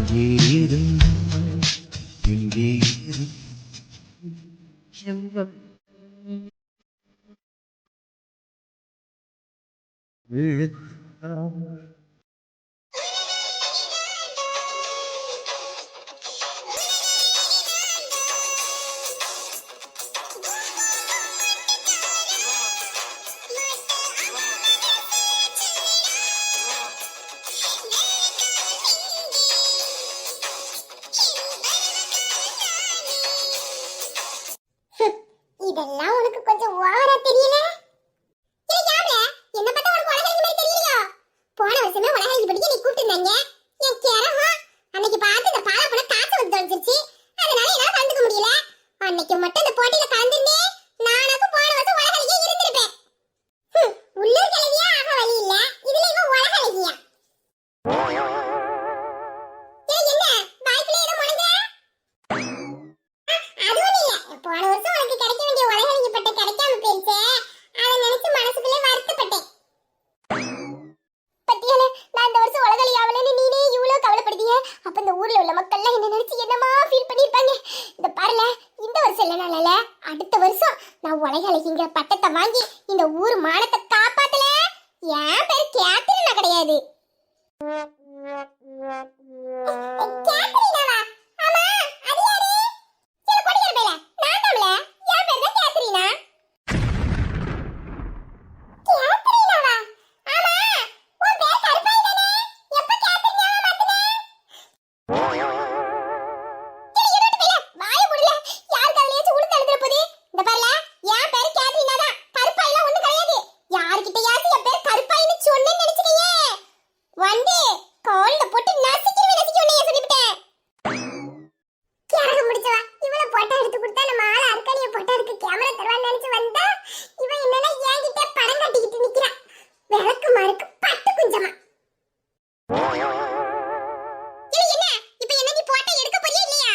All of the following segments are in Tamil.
அங்கே இருந்தால் இங்கே விழுத்தால் இதெல்லாம் உனக்கு கொஞ்சம் ஓவரா தெரியல. என்ன பார்த்தா உனக்கு உலகழகி மாதிரி தெரியலையோ? போன வருஷமே உலகழகி படிக்க நீ கூப்பிட்டுருந்தாங்க. என் கிரகம் அன்னைக்கு பார்த்து இந்த பாலா போன காசு வந்து தொலைச்சிருச்சு. அதனால என்னால கலந்துக்க முடியல. அன்னைக்கு மட்டும் இந்த போட்டியில கலந்துருந்தே நானும் போன வருஷம் உலகழகியா இருந்திருப்பேன். உள்ளூர் கிழவியா ஆக வழி இல்ல. இதுல இவன் உலகழகியா? என்ன வாய்ப்புல ஏதோ முடங்க? அது ஒண்ணு இல்ல. போன வருஷம் உனக்கு கிடைக்க வேண்டிய உலகழகி பட்ட கிடைக்காம போயிருச்சே. அதை நினைச்சு மனசுக்குள்ளே வருத்தப்பட்டேன். பத்தியால நான் இந்த வருஷம் உலகழகி ஆவலன்னு நீனே இவ்வளவு கவலைப்படுதிய. அப்ப இந்த ஊர்ல உள்ள மக்கள்லாம் என்ன நினைச்சு என்னமா ஃபீல் பண்ணிருப்பாங்க. இந்த பாருல, இந்த வருஷம் இல்லனால அடுத்த வருஷம் நான் உலகழகிங்கிற பட்டத்தை வாங்கி இந்த ஊர் மானத்தை காப்பாத்தல. என் பேர் கேத்ரினா கிடையாது. கேத்ரினாவா? ஆமா, அது யாரு? சில பொடியர் பேல நான் தான்ல. என் பேர் தான் கேத்ரினா. கேத்ரினாவா? ஆமா, உன் பேர் கருப்பாய் தானே? எப்ப கேத்ரினாவா மாத்துன? என்னோட பேல வாய மூடல. யார் காதுலயாச்சும் உளுந்து அழுதுற போது. இந்த பாருல, என் பேர் கேத்ரினா தான். கருப்பாய்லாம் ஒண்ணும் கிடையாது. யார்கிட்டயாச்சும் என் பேர் கருப்பாய்னு சொன்னேன்னு நினைச்சுக்கயே, வந்து கால்ல போட்டு நசிக்கிறவே நசிக்கிறவே சொல்லிவிட்டேன். கேரக முடிச்சவா இவளை போட்டோ எடுத்து கொடுத்தா நம்ம ஆள அர்க்கணிய போட்டோ எடுக்க கேமரா தருவான்னு நினைச்சு வந்தா இவன் என்னன்னா என்கிட்ட படம் கட்டிக்கிட்டு நிக்கிறா. விளக்கு மாருக்கு பட்டு குஞ்சமா. என்ன இப்ப என்ன நீ போட்டோ எடுக்க போறியா இல்லையா?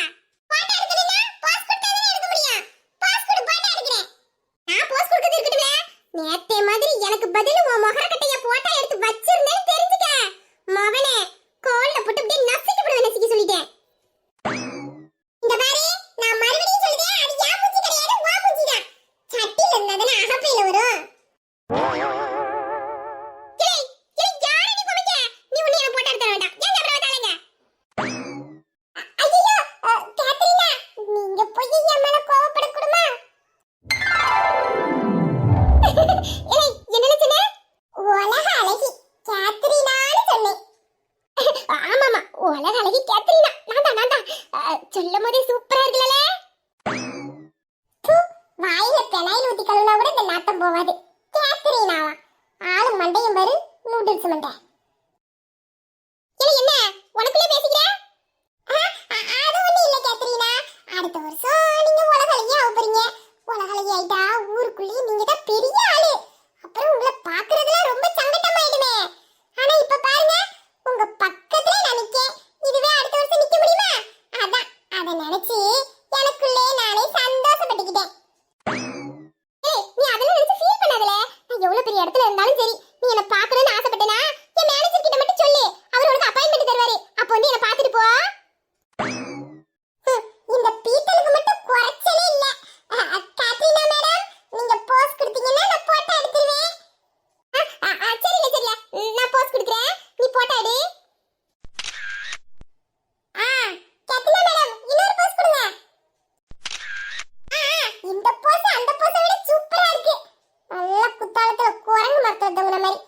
போட்டோ எடுக்கணும்னா போஸ் கொடுத்தாதான் எடுக்க முடியும். போஸ் கொடு, போட்டோ எடுக்கிறேன். நான் போஸ் கொடுக்கிறது இருக்கட்டுமே. நேத்தே மாதிரி எனக்கு பதில் உன் முகரக்கட்டைய போட்டோ எடுத்து வச்சிருந்தேன்னு தெரிஞ்சுக்க. மவனே கால்ல போட்டு அப்படியே நசிக்க போடுவேன். நசிக்க சொல்லிட்டேன். இந்த பாரு, நான் மறுபடியும் சொல்றேன். அது யா மூஞ்சி கிடையாது, வா மூஞ்சி தான். சட்டில இருந்தாதானே அகப்பையில வரும். ஏய், ஏய், யாரை நீ குமிக்க? நீ ஒண்ணு என்ன போட்டோ எடுத்து வேண்டாம். ஏன் அப்புறம் வந்தாலங்க? ஐயோ, கேத்ரினா, நீங்க போய் என் மேல கோவப்படக்கூடாமா? ஏய், என்ன சொன்ன? உலக அழகி கேத்ரினான்னு சொன்னேன். ஆமாமா, உலக அழகி கேத்ரினா. நான் தான் சொல்லும் போதே சூப்பரா இருக்குல்ல. வாயில பெனாயில் ஊத்தி கழுவினா கூட இந்த நாட்டம் போவாது. கேத்ரினாவா? ஆளு மண்டையும் பாரு, நூடுல்ஸ் மண்டை. என்ன உனக்குள்ளே பேசிக்கிற? அது ஒண்ணு இல்ல கேத்ரினா. அடுத்த வருஷம் நீங்க உலகழகி ஆக போறீங்க. உலகழகி ஆயிட்டா ஊருக்குள்ளேயே நீங்க தான் பெரிய ஆளு. அப்புறம் உங்களை பாக்குறதுல ரொம்ப சங்கட்டமாயிடுமே. ஆனா இப்ப பாருங்க, உங்க பக்கத்துல நான் நிக்கேன். இதுவே அடுத்த வருஷம் நிக்க முடியுமா? அதான் அதை நினைச்சு எனக்குள்ளே நானே சந்தோஷப்பட்டுக்கிட்டேன். ஏய், நீ அதெல்லாம் நினைச்சு ஃபீல் பண்ணாதல. நான் எவ்வளவு பெரிய இடத்துல இருந்தாலும் சரி, நீ என்ன பார்க்கணும்னு ஆசைப்பட்டேனா என் மேனேஜர் கிட்ட மட்டும் சொல்லு. அவர் உனக்கு அப்பாயின்மெண்ட் தருவாரு. அப்போ வந்து என்ன பார்த்துட்டு போ. இந்த பீத்தலுக்கு மட்டும் குறைச்சலே இல்ல. கேத்ரினா மேடம், நீங்க போஸ் கொடுத்தீங்கன்னா நான் போட்டோ எடுத்துருவேன். சரில சரில, நான் போஸ் கொடுக்குறேன், நீ போட்டோ எடு. கேத்ரினா மேடம், இன்னொரு போஸ் கொடுங்க. இந்த போஸ் அந்த போஸை விட சூப்பரா இருக்கு. நல்ல குத்தாலத்துல குரங்கு மரத்துல தொங்குன மாதிரி.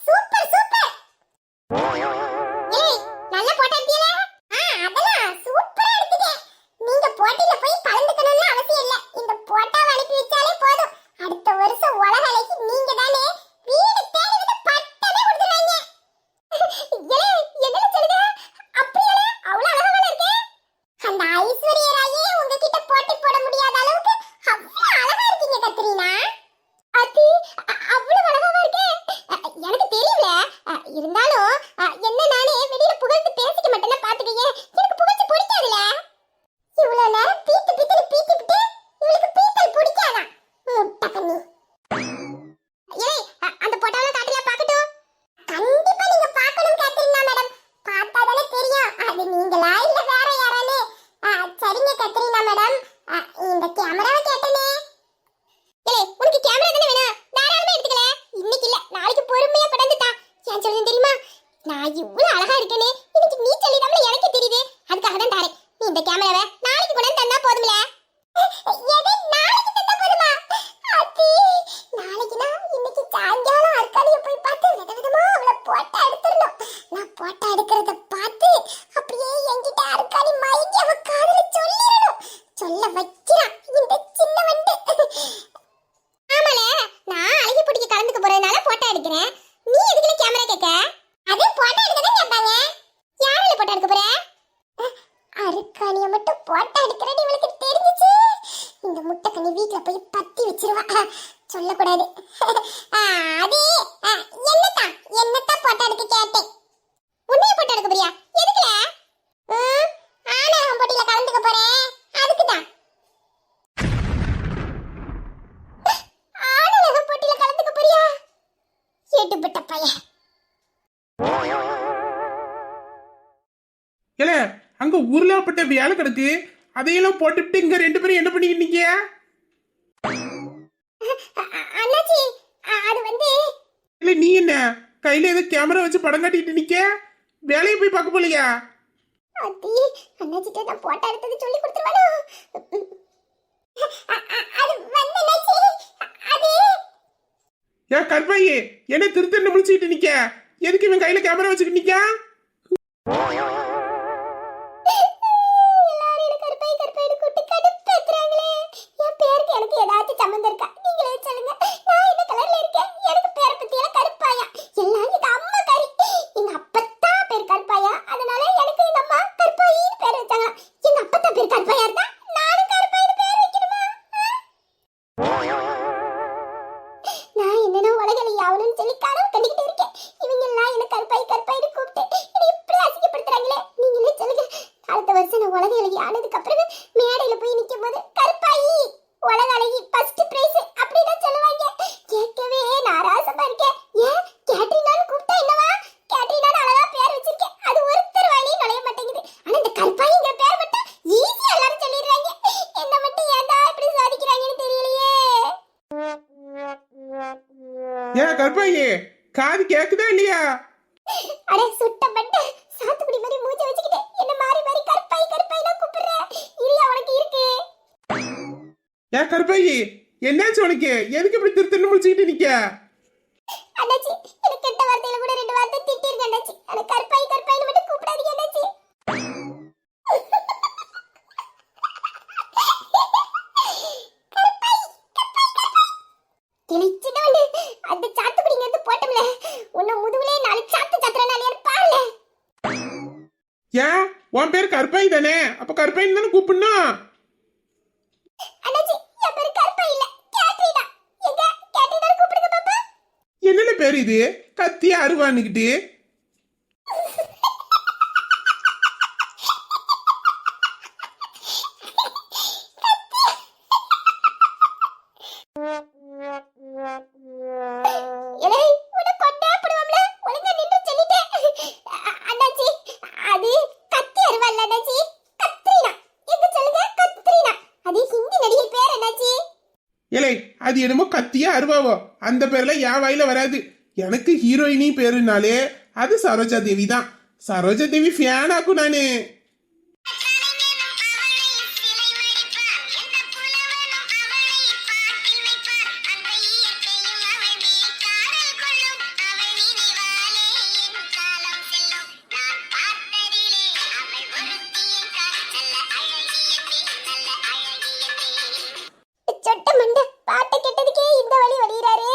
Super super. ஏய், நல்ல போட்டோ எடுத்தீல? அதெல்லாம் சூப்பரா எடுத்துட்டேன். நீங்க போட்டியில போய் கலந்துக்கணும்னு அவசியம் இல்ல. இந்த போட்டோவை அனுப்பி வச்சாலே போதும். அடுத்த வருஷம் உலகழகி நீங்க தானே வீடு தேடி வந்து பட்டமே கொடுத்துருவாங்க. என்ன சொல்லுங்க? அப்படியே அவ்வளவு அழகாக இருக்கு. அந்த ஐஸ்வர்யா ராயே உங்ககிட்ட போட்டி போட முடியாத அளவுக்கு அவ்வளவு அழகா இருக்கீங்க கேத்ரினா. அது அவ்வளவு அழகாவா இருக்கு. எனக்கு தெரியல. இருந்தாலும் என்ன நானே வெளியில புகழ்ந்து பேசிக்க மாட்டேன்னா பாத்துக்கீங்க. எனக்கு புகழ்ச்சி பிடிக்காதுல. இவ்வளவு நேரம் பீத்து பீத்துட்டு இவளுக்கு பீத்தல் பிடிக்காதா? முட்டை பண்ணி. ஏய், அந்த போட்டோல காட்டுல பார்க்கட்டும். கண்டிப்பா நீங்க பார்க்கணும் கேத்ரினா மேடம். பார்த்தாதானே தெரியும் அது நான் இவ்வளவு அழகா இருக்கேனே இன்னைக்கு நீ சொல்லிடாமல எனக்கு தெரியுது. அதுக்காக தான் தாரேன். நீ இந்த கேமராவை நாளைக்கு கொண்டு வந்து தந்தா போதும்ல. எதை நாளைக்கு தந்தா போதுமா? அத்தி நாளைக்குனா இன்னைக்கு சாயங்காலம் அர்க்காலிய போய் பார்த்து விதவிதமா அவளை போட்டோ எடுத்துடணும். நான் போட்டோ எடுக்கிறத பார்த்து அப்படியே என்கிட்ட அர்க்காலி மயங்கி அவ காதுல சொல்லிடணும். சொல்ல வைக்கிறான் இந்த சின்ன வண்டு. ஆமால நான் அழகி போட்டிக்கு கலந்துக்க போறதுனால போட்டோ எடுக்கிறேன். நீ எதுக்குல கேமரா கேட்க? அது போட்டோ எடுக்க தான் கேட்பாங்க. யாரால போட்டோ எடுக்க போற? அருக்காணிய மட்டும் போட்டோ எடுக்கிறேன்னு இவளுக்கு தெரிஞ்சிச்சு. இந்த முட்டைக்கண்ணி வீட்ல போய் பத்தி வச்சிருவா. சொல்லக்கூடாது. அது என்னத்தான் போட்டோ எடுக்க கேட்டேன். உன்னைய போட்டோ எடுக்க போறியா? எதுக்குல? ஆனாகம் போட்டியில கலந்துக்க போறேன். அதுக்குதான். ஆனாகம் போட்டியில கலந்துக்க போறியா? ஏட்டுப்பட்ட பையன். ஏல அங்க உருளாப்பட்ட வேலை கிடக்கு, அதையெல்லாம் போட்டுட்டு இங்க ரெண்டு பேரும் என்ன பண்ணிக்கிட்டீங்க? அண்ணாச்சி அது வந்து இல்ல நீ என்ன கையில ஏதோ கேமரா வச்சு படம் காட்டிட்டு நிக்க? வேலையை போய் பார்க்க போலியா? அத்தி அண்ணாச்சிட்ட நான் போட்டோ எடுத்தது சொல்லி கொடுத்துருவானோ? அது வந்து அண்ணாச்சி அது ஏன் கற்பாயி என்ன திருத்தன்னு முடிச்சுக்கிட்டு நிக்க? எதுக்கு இவன் கையில கேமரா வச்சுக்கிட்டு நிக்க? எல்லாரும் எனக்கு கருப்பாய் கூட்டி கடுப்பேத்துறாங்களே. என் பேருக்கு எனக்கு ஏதாச்சும் சம்மந்தம் இருக்கா? நீங்களே சொல்லுங்க. நான் என்ன கலர்ல இருக்கேன்? எனக்கு பேரை பத்தி எல்லாம் கருப்பாயா? எல்லாம் எங்க அம்மா கறி. எங்க அப்பத்தா பேர் கருப்பாயா, அதனால எனக்கு எங்க அம்மா கருப்பாயின்னு பேர் வச்சாங்க. எங்க அப்பத்தா பேர் கருப்பாயா இருந்தா நானும் கருப்பாயின்னு பேர் வைக்கணுமா? நான் என்னன்னா உலகளி ஆகணும்னு சொல்லி கனவு கண்டிக்கிட்டு இருக்கேன். இவங்க எல்லாம் என்ன கருப்பாயின்னு கூப்பிட்டு என்னை இப்படி அசிங்கப்படுத்துறாங்களே. நீங்களே சொல்லுங்க. அடுத்த வருஷம் நான் உலக அழகி ஆனதுக்கு அப்புறம் மேடையில போய் நிக்கும் போது கருப்பாயி உலக அழகி ஃபர்ஸ்ட் பிரைஸ் அப்படின்னு சொல்லுவாங்க. கேட்கவே நாராசமா இருக்கேன். ஏன் கேட்ரினான்னு கூப்பிட்டா என்னவா? கேட்ரினான்னு அழகா பேர் வச்சிருக்கேன். அது ஒருத்தர் வாயிலையும் நுழைய மாட்டேங்குது. ஆனா இந்த கருப்பாயிங்கிற பேர் மட்டும் ஈஸியா எல்லாரும் சொல்லிடுறாங்க. என்ன மட்டும் ஏன்டா இப்படி சாதிக்கிறாங்கன்னு தெரியலையே. ஏன் கற்பாயி காது கேக்குதா இல்லையா? அடே சுட்டப்பட்டு சாத்துக்குடி மாதிரி மூஞ்ச வச்சுக்கிட்டு என்ன மாறி மாறி கருப்பாயினா கூப்பிடுற? இல்லையா உனக்கு இருக்கு? ஏன் கற்பாயி என்னாச்சு உனக்கு? எதுக்கு இப்படி திருத்தன்னு முடிச்சுக்கிட்டு நிக்க? அண்ணாச்சி எனக்கு கெட்ட வார்த்தையில கூட 2 வார்த்தை திட்டிருங்க அண்ணாச்சி. எனக்கு கருப்பாயின்னு மட்டும் கூப்பிடாதீங்க அண்ணாச்சி. கிழிச்சிட்டு அந்த சாத்துக்குடிங்க எடுத்து போட்டோம்ல, உன்னை முதுகுலே 4 சாத்து சாத்துறனாலே பாருல. ஏன் உன் பேர் கற்பாய் தானே? அப்ப கற்பாயின்னு தானே கூப்பிடணும். அண்ணாச்சி என் பேரு கருப்பாய் இல்ல, கேட்ரினா. எங்க கேட்ரினா கூப்பிடுங்க பாப்பா. என்னென்ன பேர் இது? கத்தி அருவான்னுக்கிட்டு. ஏலே உன்னை கொண்டே போடுவாம்ல. ஒழுங்கா நின்னு சொல்லிட்டேன். அண்ணாச்சி அது கத்தி அருவாள் அண்ணாச்சி. கத்ரீனா. எங்க சொல்லுங்க கத்ரீனா. அது ஹிந்தி நடிகை பேர் அண்ணாச்சி. ஏலே அது என்னமோ கத்தியா அருவாவோ அந்த பேர்ல என் வாயில வராது. எனக்கு ஹீரோயினி பேருனாலே அது சரோஜா தேவி தான். சரோஜா தேவி ஃபேனாக்கும் நானு. சொட்ட மண்டை பாட்டை கேட்டதுக்கே இந்த வழி வழியிறாரு.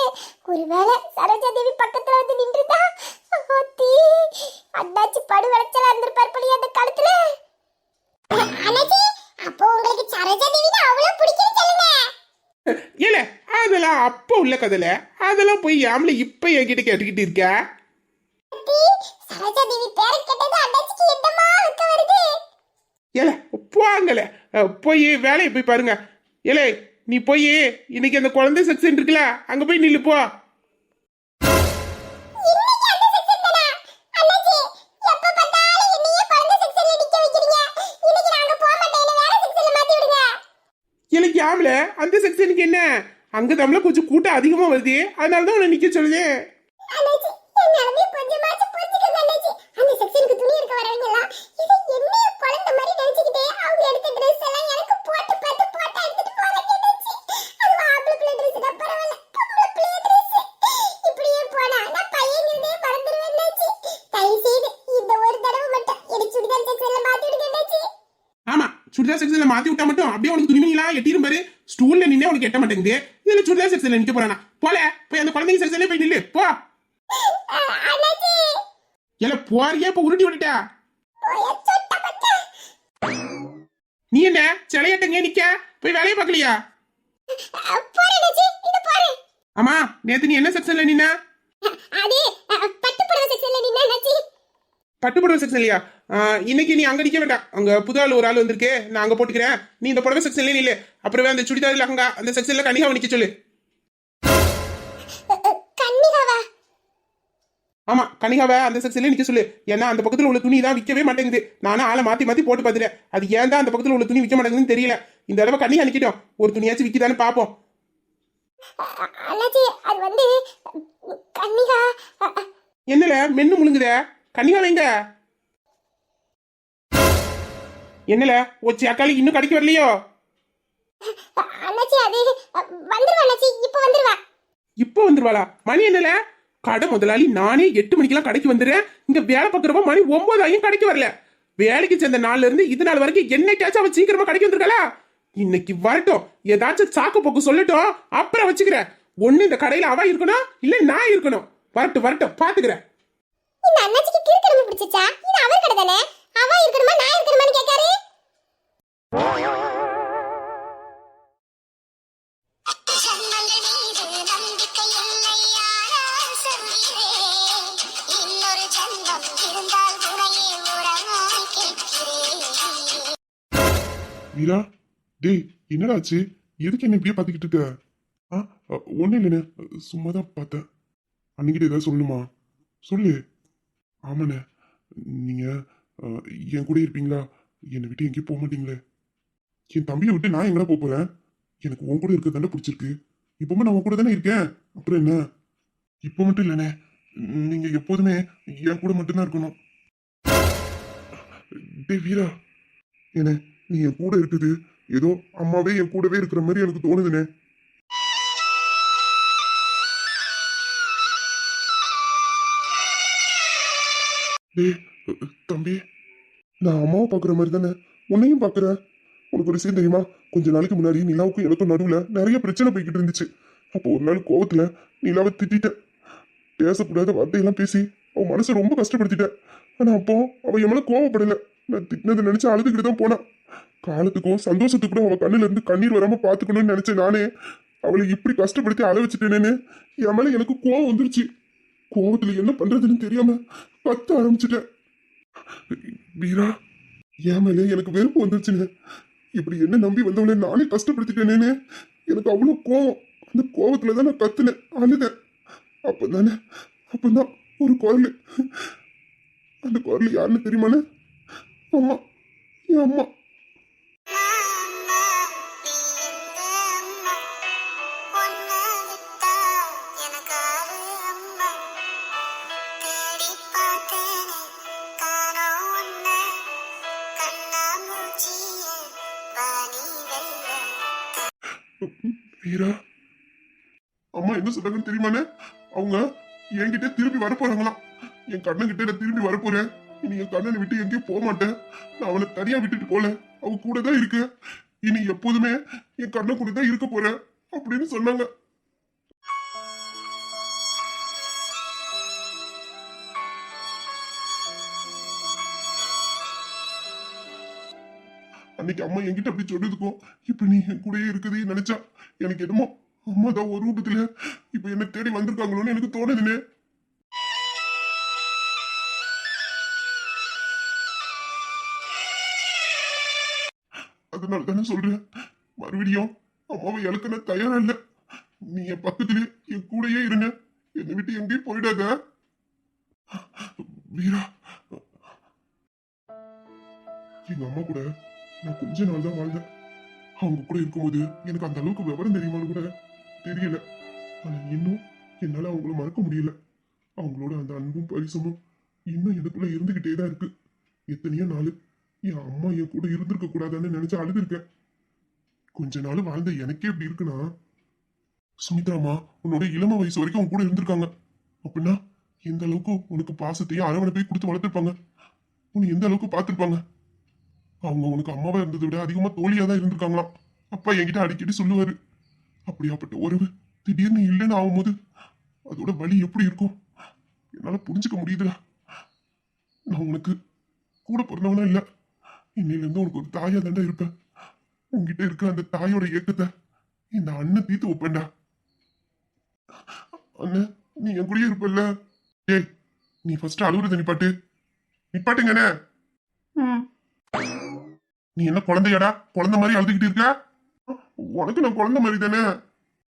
ஒருவேளை சரோஜா தேவி பக்கத்துல வந்து நின்றுதா? ஆத்தி அண்ணாச்சி படு விளைச்சலா இருந்திருப்பார் போலியே அந்த காலத்துல. அண்ணாச்சி அப்போ உங்களுக்கு சரோஜா தேவி தான் அவ்வளவு பிடிக்கும்னு சொல்லுங்க. ஏல அதெல்லாம் அப்ப உள்ள கதையில, அதெல்லாம் போய் யாமல இப்ப என்கிட்ட கேட்டுக்கிட்டு இருக்க? அத்தி சரோஜா தேவி பேரை கேட்டது அண்ணாச்சிக்கு என்னமா இருக்க வருது? ஏல போங்கல, போய் வேலையை போய் பாருங்க. ஏலே நீ போய் இன்னைக்கு அந்த குழந்தை செக்ஷன் இருக்குல்ல, அங்க போய் நில்லு போ. இன்னைக்கு அந்த செக்ஷன் தானா? அண்ணாச்சி எப்ப பார்த்தாலும் என்னையே குழந்தை செக்ஷன்ல நிக்க வைக்கிறீங்க. இன்னைக்கு நாங்க போக மாட்டோம். என்ன வேற செக்ஷன்ல மாத்தி விடுங்க. ஏல யாமல அந்த செக்ஷனுக்கு என்ன? அங்க தமிழ கொஞ்சம் கூட்டம் அதிகமா வருது, அதனாலதான் உன்னை நிக்க சொல்லுது. அண்ணாச்சி என்னாலுமே கொஞ்சமாச்சும் புரிஞ்சுக்கங்க அண்ணாச்சி. சுடிதார் செக்ஷன்ல மாத்தி விட்டா மட்டும் அப்படியே உனக்கு துணிமணிலாம் எட்டிரும் பாரு. ஸ்டூல்ல நின்னே உனக்கு எட்ட மாட்டேங்குது. இதுல சுடிதார் செக்ஷன்ல நிக்க போறானா? போல போய் அந்த குழந்தைங்க செக்ஷன்ல போய் நில்லு போ. அண்ணாச்சி இல்ல போறியே இப்ப உருட்டி விட்டுட்டா. போய சொட்ட பச்சை. நீ என்ன சிலையட்டங்க நிக்க போய் வேலையை பார்க்கலையா? போறேன் அண்ணாச்சி, இது போறேன். ஆமா நேத்து நீ என்ன செக்ஷன்ல நின்ன? அது பட்டு புடவை செக்ஷன்ல நின்னா அண்ணாச்சி. பட்டுப்புடவை செக்ஷன் இல்லையா? இன்னைக்கு நீ அங்க நிக்க வேண்டாம். அங்க புது ஆள் ஒரு ஆள் வந்திருக்கு, நான் அங்க போட்டுக்கிறேன். நீ இந்த புடவை செக்ஷன்ல நில்லு. அப்புறமே அந்த சுடிதார் லஹங்கா அந்த செக்ஷன்ல கனிகாவை நிக்க சொல்லு. கன்னிகாவா? ஆமா கனிகாவை அந்த செக்ஷன்ல நிக்க சொல்லு. ஏன்னா அந்த பக்கத்துல உள்ள துணி தான் விற்கவே மாட்டேங்குது. நானும் ஆளை மாத்தி மாத்தி போட்டு பார்த்துட்டேன். அது ஏன் தான் அந்த பக்கத்துல உள்ள துணி விற்க மாட்டேங்குதுன்னு தெரியல. இந்த தடவை கனிகா நிக்கட்டும், ஒரு துணியாச்சும் விற்கிதான்னு பாப்போம். அண்ணாச்சி அது வந்து கன்னிகா. என்னல மென்னு முழுங்குத? கனிகா வைங்க. என்னல ஒச்சி அக்காளி இன்னும் கடைக்கு வரலையோ? அண்ணாச்சி அது வந்துருவா அண்ணாச்சி, இப்ப வந்துருவா. இப்போ வந்துருவாளா? மணி என்னல? கடை முதலாளி நானே 8 மணிக்கெல்லாம் கடைக்கு வந்துடுறேன். இங்க வேலை பார்க்குறப்ப மணி 9 ஆகியும் கடைக்கு வரல. வேலைக்கு சேர்ந்த நாள்ல இருந்து இது நாள் வரைக்கும் என்னைக்காச்சும் அவ சீக்கிரமா கடைக்கு வந்திருக்காளா? இன்னைக்கு வரட்டும், ஏதாச்சும் சாக்கு போக்கு சொல்லட்டும், அப்புறம் வச்சுக்கிறேன். ஒண்ணு இந்த கடையில அவ இருக்கணும், இல்ல நான் இருக்கணும். வரட்டும் வரட்டும் பாத்துக்கிறேன். இந்த அண்ணாச்சிக்கு கிறுக்கிழமை பிடிச்சிச்சா? இது அவர் கடை தானே, அவ இருக்கணுமா நான் இருக்கணுமான்னு கேட்காரு. மீரா, டேய் என்னடா ஆச்சு? எதுக்கு என்ன இப்படியே பார்த்துக்கிட்டு இருக்க? ஒன்றும் இல்லைண்ணே, சும்மா தான் பார்த்தேன். அன்னைக்கிட்ட ஏதாவது சொல்லணுமா? சொல்லு. ஆமாண்ணே, நீங்கள் என் கூட இருப்பீங்களா? என்னை விட்டு எங்கேயும் போக மாட்டீங்களே? என் தம்பியை விட்டு நான் எங்கடா போக போகிறேன்? எனக்கு உன் கூட இருக்கிறது தானே பிடிச்சிருக்கு. இப்போவுமே நான் உன் கூட தானே இருக்கேன். அப்புறம் என்ன? இப்போ மட்டும் இல்லைண்ணே, நீங்கள் எப்போதுமே என் கூட மட்டும்தான் இருக்கணும். டேய் வீரா, என்ன நீ என் கூட இருக்குது ஏதோ அம்மாவே என் கூடவே இருக்கிற மாதிரி எனக்கு தோணுதுனே. டேய் தம்பி, நான் அம்மாவை பாக்குற மாதிரி தானே உன்னையும் பாக்குறேன். உனக்கு ஒரு விஷயம் தெரியுமா? கொஞ்ச நாளைக்கு முன்னாடி நிலாவுக்கும் எனக்கும் நடுவுல நிறைய பிரச்சனை போய்கிட்டு இருந்துச்சு. அப்போ ஒரு நாள் கோவத்துல நிலாவை திட்டேன். பேசக்கூடாத வார்த்தையெல்லாம் பேசி அவன் மனசை ரொம்ப கஷ்டப்படுத்திட்டேன். ஆனா அப்போ அவன் என் மேல கோவப்படல. நான் திட்டினதை நினைச்சு அழுதுகிட்டு தான் போனான். காலத்துக்கும் சந்தோஷத்துக்கும் அவ கண்ணுல இருந்து கண்ணீர் வராம பாத்துக்கணும்னு நினைச்சேன். நானே அவளை இப்படி கஷ்டப்படுத்தி அழ வச்சுட்டேனேன்னு என் மேல எனக்கு கோவம் வந்துருச்சு. கோவத்துல என்ன பண்றதுன்னு தெரியாம கத்த ஆரம்பிச்சுட்டேன். வீரா, என் மேல எனக்கு வெறுப்பு வந்துருச்சுன்னு இப்படி என்ன நம்பி வந்தவளை நானே கஷ்டப்படுத்திட்டேனேன்னு எனக்கு அவ்வளவு கோவம். அந்த கோவத்துலதான் நான் கத்துனேன், அழுதேன். அப்பதான் ஒரு குரல். அந்த குரல் யாருன்னு தெரியுமாண்ணே? அம்மா, என் அம்மா. வீரா, அம்மா என்ன சொல்றாங்கன்னு தெரியுமாண்ணே? அவங்க என்கிட்ட திரும்பி வரப்போறாங்களாம். என் கண்ணன் கிட்ட நான் திரும்பி வரப்போறேன். இனி என் கண்ணனை விட்டு எங்கேயும் போக மாட்டேன். நான் அவனை தனியா விட்டுட்டு போல, அவன் கூட தான் இருக்கு. இனி எப்போதுமே என் கண்ணன் கூட தான் இருக்க போறேன் அப்படின்னு சொன்னாங்க. அன்னைக்கு அம்மா என்கிட்ட அப்படி சொன்னதுக்கும் இப்ப நீ என் கூடயே இருக்குதே நினைச்சா எனக்கு என்னமோ அம்மா தான் ஒரு ரூபத்துல இப்ப என்ன தேடி வந்திருக்காங்களோன்னு எனக்கு தோணுதுனே. அதனால தானே சொல்றேன், மறுபடியும் அம்மாவை இழக்க நான் தயாரா இல்ல. நீ என் பக்கத்துல என் கூடயே இருங்க, என்னை விட்டு எங்கேயும் போயிடாத. வீரா, எங்க அம்மா கூட நான் கொஞ்ச நாள் தான் வாழ்ந்தேன். அவங்க கூட இருக்கும்போது எனக்கு அந்த அளவுக்கு விவரம் தெரியுமான்னு கூட தெரியல. ஆனா இன்னும் என்னால அவங்கள மறக்க முடியல. அவங்களோட அந்த அன்பும் பரிசமும் இன்னும் எனக்குள்ள இருந்துகிட்டே தான் இருக்கு. எத்தனையோ நாள் என் அம்மா என் கூட இருந்திருக்க கூடாதான்னு நினைச்சு அழுதுருக்கேன். கொஞ்ச நாள் வாழ்ந்த எனக்கே இப்படி இருக்குன்னா, சுமித்ராமா உன்னோட இளம வயசு வரைக்கும் அவங்க கூட இருந்திருக்காங்க அப்படின்னா எந்த அளவுக்கு உனக்கு பாசத்தையும் அரவணைப்பையும் கொடுத்து வளர்த்துருப்பாங்க, உன்னை எந்த அளவுக்கு பார்த்துருப்பாங்க. அவங்க உனக்கு அம்மாவா இருந்ததை விட அதிகமா தோழியா தான் இருந்திருக்காங்களாம். அப்பா என்கிட்ட அடிக்கடி சொல்லுவாரு. அப்படியாப்பட்ட உறவு திடீர்னு இல்லைன்னு ஆகும்போது அதோட வலி எப்படி இருக்கும் என்னால புரிஞ்சுக்க முடியுதுடா. நான் உனக்கு கூட பிறந்தவனா இல்ல, இன்னையில இருந்து உனக்கு ஒரு தாயா தாண்டா இருப்பேன். உன்கிட்ட இருக்க அந்த தாயோட ஏக்கத்தை இந்த அண்ணன் தீர்த்து வைப்பேன்டா. அண்ணன் நீ என் கூடயே இருப்பல்ல? ஏய் நீ ஃபர்ஸ்ட் அழுகுறத நிப்பாட்டு. நிப்பாட்டுங்கண்ணே. நீ என்ன குழந்தையாடா? குழந்தை மாதிரி அழுதுகிட்டு இருக்க? உனக்கு நான் குழந்தை மாதிரி தானே?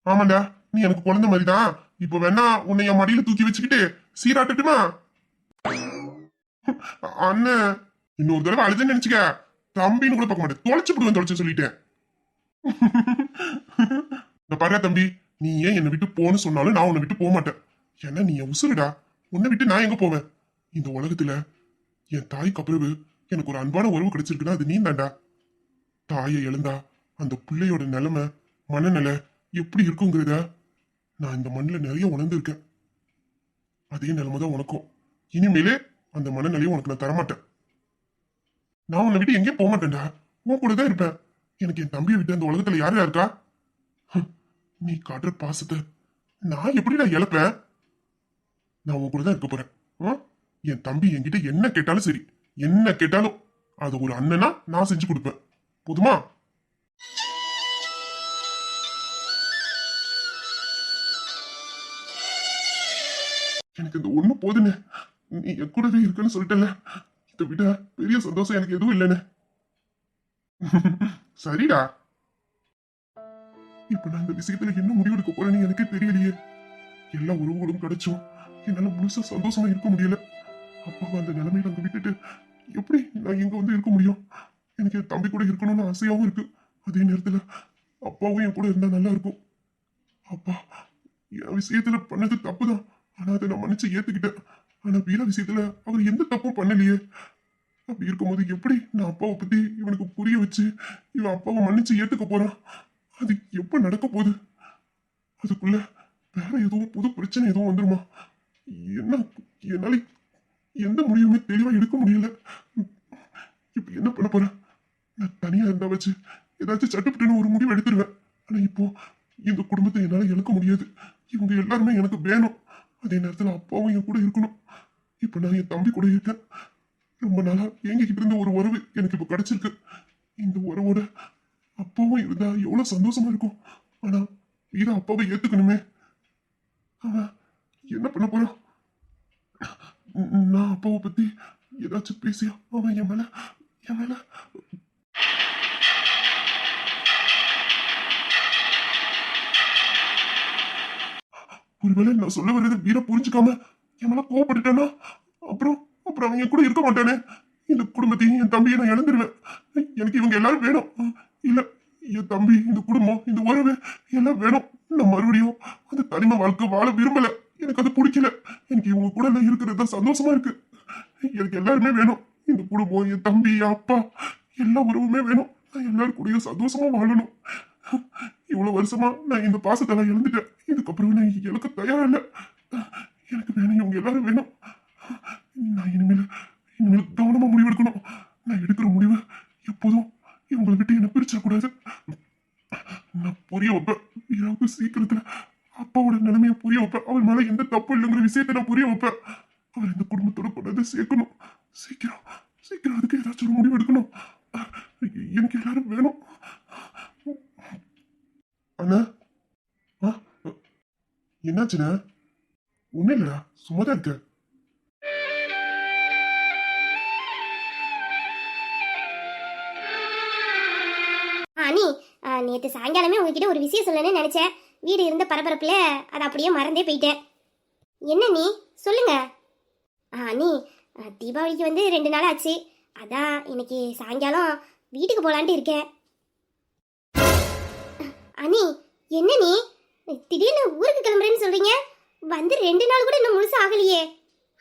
ஆமாண்டா, நீ எனக்கு குழந்தை மாதிரி தான். இப்ப வேணா உன்னை என் மடியில தூக்கி வச்சுக்கிட்டு சீராட்டட்டுமா? அண்ணன் இன்னொரு தடவை அழுதுன்னு நினைச்சுக்க, தம்பின்னு கூட பார்க்க மாட்டேன், தொலைச்சு விடுவேன். தொலைச்சு சொல்லிட்டேன். இந்த பாரு தம்பி, நீ ஏன் என்னை விட்டு போன்னு சொன்னாலும் நான் உன்னை விட்டு போக மாட்டேன். ஏன்னா நீ என் உசுருடா. உன்னை விட்டு நான் எங்க போவேன்? இந்த உலகத்துல என் தாய்க்கு அப்புறவு எனக்கு ஒரு அன்பான உறவு கிடைச்சிருக்குன்னா அது நீ தாண்டா. தாயை இழந்தா அந்த பிள்ளையோட நிலைமை மனநிலை எப்படி இருக்குங்கிறத நான் இந்த மண்ணில் நிறைய உணர்ந்திருக்கேன். அதே நிலைமை தான் உனக்கும். இனிமேலே அந்த மனநிலையை உனக்கு நான் தரமாட்டேன். நான் உன்னை விட்டு எங்கேயும் போக மாட்டேன்டா, உன் கூட தான் இருப்பேன். எனக்கு என் தம்பியை விட்டு அந்த உலகத்துல யாரா இருக்கா? நீ காட்டுற பாசத்தை நான் எப்படி நான் இழப்பேன்? நான் உன் கூட தான் இருக்க போறேன். என் தம்பி என்கிட்ட என்ன கேட்டாலும் சரி, என்ன கேட்டாலும் அது ஒரு அண்ணனா நான் செஞ்சு கொடுப்பேன். போதுமா? எனக்கு இந்த ஒண்ணு போதுன்னு, நீ என் கூடவே இருக்குன்னு சொல்லிட்டல, இதை விட பெரிய சந்தோஷம் எனக்கு எதுவும் இல்லைன்னு. சரிடா, இப்ப நான் இந்த விஷயத்துல என்ன முடிவெடுக்க போறேன்னு எனக்கே தெரியலையே. எல்லா உறவுகளும் கிடைச்சும் என்னால முழுசா சந்தோஷமா இருக்க முடியல. அப்பாவை அந்த நிலைமையில அங்க விட்டுட்டு எப்படி நான் இங்க வந்து இருக்க முடியும்? எனக்கு என் தம்பி கூட இருக்கணும்னு ஆசையாவும் இருக்கு. அதே நேரத்துல அப்பாவும் என் கூட இருந்தா நல்லா இருக்கும். அப்பா என் விஷயத்துல பண்ணது தப்புதான், ஆனா அதை நான் மன்னிச்சு ஏத்துக்கிட்டேன். ஆனா வீரா விஷயத்துல அவர் எந்த தப்பும் பண்ணலையே. அப்படி இருக்கும்போது எப்படி நான் அப்பாவை பத்தி இவனுக்கு புரிய வச்சு இவன் அப்பாவை மன்னிச்சு ஏத்துக்க போறான்? அது எப்ப நடக்க போகுது? அதுக்குள்ள வேற எதுவும் புது பிரச்சனை எதுவும் வந்துருமா? என்ன என்னால எந்த முடிவுமே தெளிவா எடுக்க முடியல. இப்ப என்ன பண்ண போறேன்? நான் தனியா இருந்தா வச்சு ஏதாச்சும் சட்டுப்பட்டுன்னு ஒரு முடிவு எடுத்துருவேன். ஆனா இப்போ இந்த குடும்பத்தை என்னால இழக்க முடியாது. இவங்க எல்லாருமே எனக்கு வேணும். அதே நேரத்துல அப்பாவும் என் கூட இருக்கணும். இப்ப நான் என் தம்பி கூட இருக்கேன். ரொம்ப நாளா எங்ககிட்ட இருந்த ஒரு உறவு எனக்கு இப்ப கிடைச்சிருக்கு. இந்த உறவோட அப்பாவும் இருந்தா எவ்வளவு சந்தோஷமா இருக்கும். ஆனா வீரா அப்பாவை ஏத்துக்கணுமே. அவன் என்ன பண்ண போறான்? நான் அப்பாவை பத்தி ஏதாச்சும் பேசியா அவன் என் மேல ஒருவேளை நான் சொல்ல வர்றது வீரா புரிஞ்சுக்காம என் மேல கோவப்பட்டுட்டானா அப்புறம் அவன் என் கூட இருக்க மாட்டானே. இந்த குடும்பத்தையும் என் தம்பியை நான் இழந்துருவேன். எனக்கு இவங்க எல்லாரும் வேணும். இல்ல என் தம்பி, இந்த குடும்பம், இந்த உறவு எல்லாம் வேணும். நான் மறுபடியும் அந்த தனிமை வாழ்க்கை வாழ விரும்பல. எனக்கு அது பிடிக்கல. எனக்கு இவங்க கூட எல்லாம் இருக்கிறது தான் சந்தோஷமா இருக்கு. எனக்கு எல்லாருமே வேணும். இந்த குடும்பம், என் தம்பி, என் அப்பா, எல்லா உறவுமே வேணும். நான் எல்லாரும் கூடயும் சந்தோஷமா வாழணும். இவ்வளவு வருஷமா நான் இந்த பாசத்தை நான் இழந்துட்டேன். இதுக்கப்புறம் நான் இழக்க தயாரா இல்லை. எனக்கு வேணும், இவங்க எல்லாரும் வேணும். நான் இனிமேல் கவனமா முடிவெடுக்கணும். நான் எடுக்கிற முடிவு எப்போதும் இவங்களை விட்டு என்ன பிரிச்சிடக்கூடாது. நான் புரிய வைப்பேன் வீராவுக்கு சீக்கிரத்துல. அப்பாவோட நிலைமையை புரிய வைப்பேன். அவர் மேல எந்த தப்பு இல்லைங்கிற விஷயத்த நான் புரிய வைப்பேன். அவர் இந்த குடும்பத்தோட கொண்டாந்து சேர்க்கணும். சீக்கிரம் அதுக்கு ஏதாச்சும் ஒரு முடிவு எடுக்கணும். எனக்கு எல்லாரும் வேணும். அண்ணா, என்னாச்சுண்ணா? ஒன்னும் இல்லடா, சும்மாதான் இருக்க. அண்ணி, நேற்று சாயங்காலமே உங்ககிட்ட ஒரு விஷயம் சொல்லணும்னு நினைச்சேன். வீடு இருந்த பரபரப்புல அதை அப்படியே மறந்தே போயிட்டேன். என்ன நீ சொல்லுங்க. அண்ணி, தீபாவளிக்கு வந்து 2 நாள் ஆச்சு. அதான் இன்னைக்கு சாயங்காலம் வீட்டுக்கு போலான்ட்டு இருக்கேன். அண்ணி, என்ன நீ திடீர்னு ஊருக்கு கிளம்புறேன்னு சொல்றீங்க? வந்து 2 நாள் கூட இன்னும் முழுசா ஆகலையே.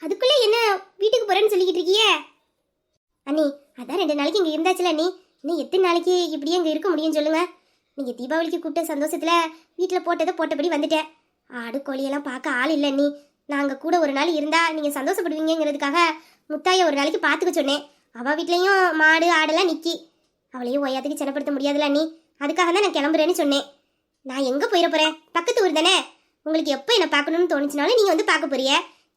அதுக்குள்ள என்ன வீட்டுக்கு போறேன்னு சொல்லிக்கிட்டு இருக்கியே? அண்ணி, அதான் 2 நாளைக்கு இங்க இருந்தாச்சுல அண்ணி. இன்னும் எத்தனை நாளைக்கு இப்படியே இங்கே இருக்க முடியும்னு சொல்லுங்க. நீங்கள் தீபாவளிக்கு கூப்பிட்ட சந்தோஷத்தில் வீட்டில் போட்டபடி வந்துட்டேன். ஆடு கோழியெல்லாம் பார்க்க ஆள் இல்லை அண்ணி. நாங்கள் கூட ஒரு நாள் இருந்தால் நீங்கள் சந்தோஷப்படுவீங்கிறதுக்காக முத்தாயை ஒரு நாளைக்கு பார்த்துக்க சொன்னேன். அவள் வீட்லேயும் மாடு ஆடெல்லாம் நிற்கி, அவளையும் ஒய்யாத்துக்கு சின்னப்படுத்த முடியாதுல்ல அண்ணி. அதுக்காக தான் நான் கிளம்புறேன்னு சொன்னேன். நான் எங்கே போயிட போகிறேன்? பக்கத்து ஊர் தானே. உங்களுக்கு எப்போ என்னை பார்க்கணும்னு தோணுச்சுனாலும் நீங்கள் வந்து பார்க்க போறிய.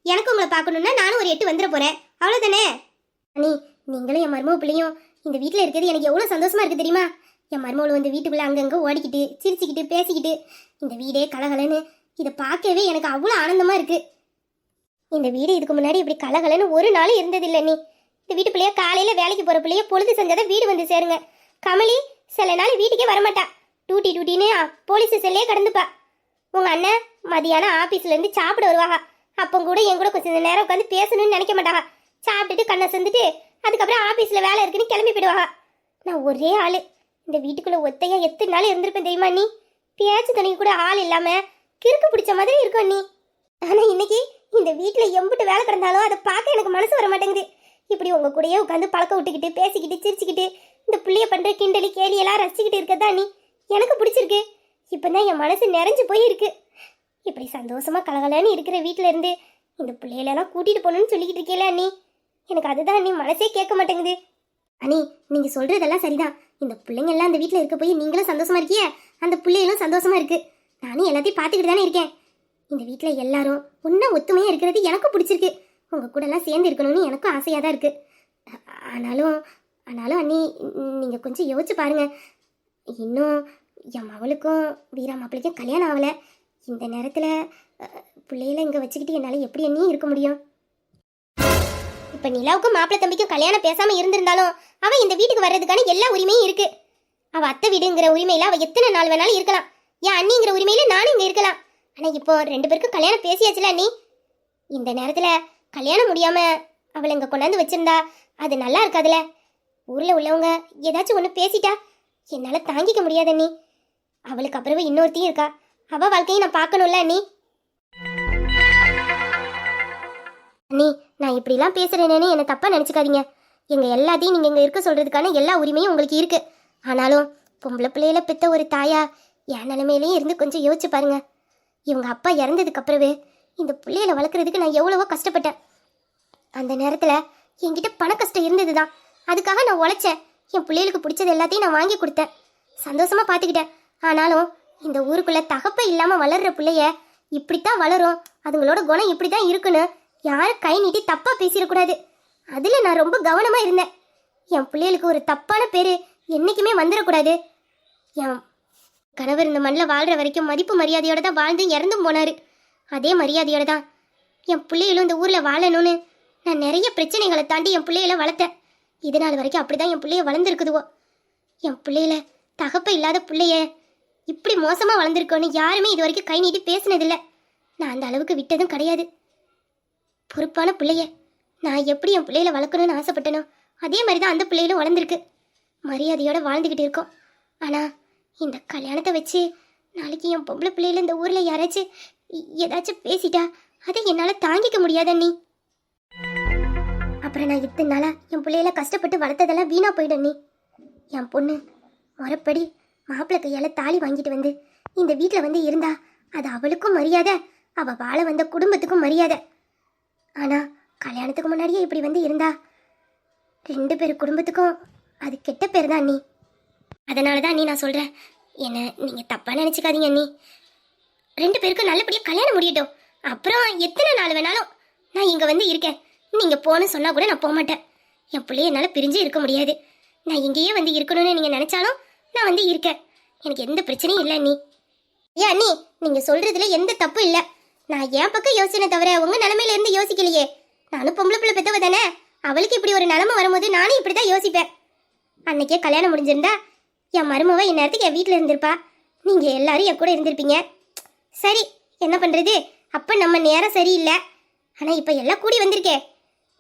எனக்கு உங்களை பார்க்கணுன்னா நானும் ஒரு 8 வந்துட போகிறேன், அவ்வளோதானே. அண்ணி, நீங்களும் என் மருமக பிள்ளையும் இந்த வீட்டில் இருக்கிறது எனக்கு எவ்வளோ சந்தோஷமா இருக்குது தெரியுமா? என் மருமகள் வந்து வீட்டுக்குள்ளே அங்கங்கே ஓடிக்கிட்டு சிரிச்சுக்கிட்டு பேசிக்கிட்டு இந்த வீடே கலகலன்னு இதை பார்க்கவே எனக்கு அவ்வளோ ஆனந்தமாக இருக்குது. இந்த வீடு இதுக்கு முன்னாடி இப்படி கலகலன்னு ஒரு நாள் இருந்ததில்லை அண்ணி. இந்த வீட்டு பிள்ளைய காலையில் வேலைக்கு போகிற பிள்ளைய பொழுது செஞ்சாதான் வீடு வந்து சேருங்க. கமலி சில நாள் வீட்டுக்கே வரமாட்டா, டூட்டின்னு போலீஸ் செல்லையே கடந்துப்பா. உங்கள் அண்ணன் மதியானம் ஆஃபீஸ்லேருந்து சாப்பிட வருவாங்க. அப்போ கூட என் கூட கொஞ்சம் நேரம் உட்காந்து பேசணும்னு நினைக்க மாட்டாங்க. சாப்பிட்டுட்டு கண்ணை செஞ்சுட்டு அதுக்கப்புறம் ஆஃபீஸில் வேலை இருக்குன்னு கிளம்பி போயிடுவாங்க. நான் ஒரே ஆள் இந்த வீட்டுக்குள்ளே ஒத்தையா எத்தனை நாள் இருந்திருப்பேன் தெரியுமா நீ? பேச்சு துணைக்கு கூட ஆள் இல்லாமல் கிறுக்கு பிடிச்ச மாதிரி இருக்கும் நீ. ஆனால் இன்னைக்கு இந்த வீட்டில் எம்பிட்டு வேலை கிடந்தாலும் அதை பார்க்க எனக்கு மனசு வர மாட்டேங்குது. இப்படி உங்கள் கூடயே உட்காந்து பழக்க விட்டுக்கிட்டு பேசிக்கிட்டு சிரிச்சுக்கிட்டு இந்த புள்ளைய பண்ணுற கிண்டலி கேலியெல்லாம் ரசிச்சுக்கிட்டு இருக்கதா நீ எனக்கு பிடிச்சிருக்கு. இப்போ தான் என் மனசு நிறைஞ்சு போயிருக்கு. இப்படி சந்தோஷமா கலகலன்னு இருக்கிற வீட்டில் இருந்து இந்த பிள்ளைகளெல்லாம் கூட்டிகிட்டு போகணுன்னு சொல்லிக்கிட்டு இருக்கேல அண்ணி. எனக்கு அதுதான் அண்ணி மனசே கேட்க மாட்டேங்குது. அண்ணி, நீங்கள் சொல்கிறதெல்லாம் சரிதான். இந்த பிள்ளைங்க எல்லாம் அந்த வீட்டில் இருக்க போய் நீங்களும் சந்தோஷமா இருக்கிய, அந்த பிள்ளைகளும் சந்தோஷமா இருக்கு. நானும் எல்லாத்தையும் பார்த்துக்கிட்டு தானே இருக்கேன். இந்த வீட்டில் எல்லாரும் ஒன்றா ஒத்துமையாக இருக்கிறது எனக்கும் பிடிச்சிருக்கு. உங்கள் கூடலாம் சேர்ந்து இருக்கணும்னு எனக்கும் ஆசையாக தான் இருக்குது. ஆனாலும் அண்ணி, நீங்கள் கொஞ்சம் யோசிச்சு பாருங்க. இன்னும் என் மவளுக்கும் வீரா மாப்பிள்ளைக்கும் கல்யாணம் ஆகலை. இந்த நேரத்தில் பிள்ளைகளை இங்கே வச்சுக்கிட்டு என்னால் எப்படி அண்ணி இருக்க முடியும்? இப்போ நிலாவுக்கும் மாப்பிள்ளை தம்பிக்கும் கல்யாணம் பேசாமல் இருந்திருந்தாலும் அவன் இந்த வீட்டுக்கு வர்றதுக்கான எல்லா உரிமையும் இருக்குது. அவள் அத்தை வீடுங்கிற உரிமையில் அவள் எத்தனை நாள் வேணாலும் இருக்கலாம். என் அண்ணிங்கிற உரிமையில் நானும் இங்கே இருக்கலாம். ஆனால் இப்போ 2 பேருக்கும் கல்யாணம் பேசியாச்சுல அண்ணி. இந்த நேரத்தில் கல்யாணம் முடியாமல் அவளை இங்கே கொண்டாந்து வச்சிருந்தா அது நல்லா இருக்காதுல்ல. ஊரில் உள்ளவங்க ஏதாச்சும் ஒன்று பேசிட்டா என்னால் தாங்கிக்க முடியாது அண்ணி. அவளுக்கு அப்புறமே இன்னொருத்தையும் இருக்கா. அவள் வாழ்க்கையை நான் பார்க்கணும்ல அண்ணி. அண்ணி, நான் இப்படிலாம் பேசுகிறேனேன்னு என்னை தப்பாக நினச்சிக்காதீங்க. எங்கள் எல்லாத்தையும் நீங்கள் இங்கே இருக்க சொல்கிறதுக்கான எல்லா உரிமையும் உங்களுக்கு இருக்குது. ஆனாலும் பொம்பளை பிள்ளையில பெற்ற ஒரு தாயா என் நிலைமையிலையும் இருந்து கொஞ்சம் யோசிச்சு பாருங்க. இவங்க அப்பா இறந்ததுக்கு அப்புறமே இந்த பிள்ளைகளை வளர்க்குறதுக்கு நான் எவ்வளவோ கஷ்டப்பட்டேன். அந்த நேரத்தில் என்கிட்ட பண கஷ்டம் இருந்தது தான். அதுக்காக நான் உழைச்சேன். என் பிள்ளைகளுக்கு பிடிச்சது எல்லாத்தையும் நான் வாங்கி கொடுத்தேன், சந்தோஷமாக பார்த்துக்கிட்டேன். ஆனாலும் இந்த ஊருக்குள்ளே தகப்ப இல்லாமல் வளர்கிற பிள்ளைய இப்படித்தான் வளரும், அதுங்களோட குணம் இப்படி தான் இருக்குன்னு யாரும் கை நீட்டி தப்பாக பேசிடக்கூடாது. அதில் நான் ரொம்ப கவனமாக இருந்தேன். என் பிள்ளைகளுக்கு ஒரு தப்பான பேர் என்றைக்குமே வந்துடக்கூடாது. என் கணவர் இந்த மண்ணில் வாழ்கிற வரைக்கும் மதிப்பு மரியாதையோடு தான் வாழ்ந்து இறந்தும் போனார். அதே மரியாதையோடு தான் என் பிள்ளைகளும் இந்த ஊரில் வாழணும்னு நான் நிறைய பிரச்சனைகளை தாண்டி என் பிள்ளைகளை வளர்த்தேன். இதனால் வரைக்கும் அப்படி தான் என் பிள்ளைய வளர்ந்துருக்குதுவோ. என் பிள்ளையில தகப்ப இல்லாத பிள்ளைய இப்படி மோசமாக வளர்ந்துருக்கோன்னு யாருமே இது வரைக்கும் கை நீட்டி பேசினதில்லை. நான் அந்த அளவுக்கு விட்டதும் கிடையாது. பொறுப்பான பிள்ளைய நான் எப்படி என் பிள்ளையில வளர்க்கணும்னு ஆசைப்பட்டனோ அதே மாதிரி தான் அந்த பிள்ளைகளும் வளர்ந்துருக்கு. மரியாதையோடு வாழ்ந்துக்கிட்டு இருக்கோம். ஆனால் இந்த கல்யாணத்தை வச்சு நாளைக்கு என் பொம்பளை பிள்ளையில இந்த ஊரில் யாராச்சும் ஏதாச்சும் பேசிட்டா அதை என்னால் தாங்கிக்க முடியாத நீ. அப்புறம் நான் இத்தனை நாளாக என் பிள்ளையில கஷ்டப்பட்டு வளர்த்ததெல்லாம் வீணாக போயிடும் நீ. என் பொண்ணு முறைப்படி மாப்பிள்ளை கையால் தாலி வாங்கிட்டு வந்து இந்த வீட்டில் வந்து இருந்தா அது அவளுக்கும் மரியாதை, அவள் வாழ வந்த குடும்பத்துக்கும் மரியாதை. ஆனால் கல்யாணத்துக்கு முன்னாடியே இப்படி வந்து இருந்தா 2 பேர் குடும்பத்துக்கும் அது கெட்ட பேர் தான் நீ. அதனால தான் நீ நான் சொல்கிறேன், என்ன நீங்கள் தப்பாக நினச்சிக்காதீங்க நீ. 2 பேருக்கும் நல்லபடியாக கல்யாணம் முடியட்டும். அப்புறம் எத்தனை நாள் வேணாலும் நான் இங்கே வந்து இருக்கேன். நீங்கள் போகணும்னு சொன்னால் கூட நான் போக மாட்டேன். என் பிள்ளைய என்னால் பிரிஞ்சு இருக்க முடியாது. நான் இங்கேயே வந்து இருக்கணும்னு நீங்கள் நினச்சாலும் நான் வந்து இருக்கேன். எனக்கு எந்த பிரச்சனையும் இல்லை நீ. ஏன் அண்ணி, நீங்கள் சொல்கிறதுல எந்த தப்பும் இல்லை. நான் என் பக்கம் யோசனை தவிர உங்கள் நிலமையில இருந்து யோசிக்கலையே. நானும் பொம்பளை பிள்ளை பெற்றவ தானே. அவளுக்கு இப்படி ஒரு நிலமை வரும்போது நானும் இப்படி தான் யோசிப்பேன். அன்னைக்கே கல்யாணம் முடிஞ்சிருந்தா என் மருமவ என் நேரத்துக்கு என் வீட்டில் இருந்திருப்பா. நீங்கள் எல்லாரும் என் கூட இருந்திருப்பீங்க. சரி, என்ன பண்ணுறது, அப்போ நம்ம நேரம் சரியில்லை. ஆனால் இப்போ எல்லாம் கூடி வந்திருக்கே.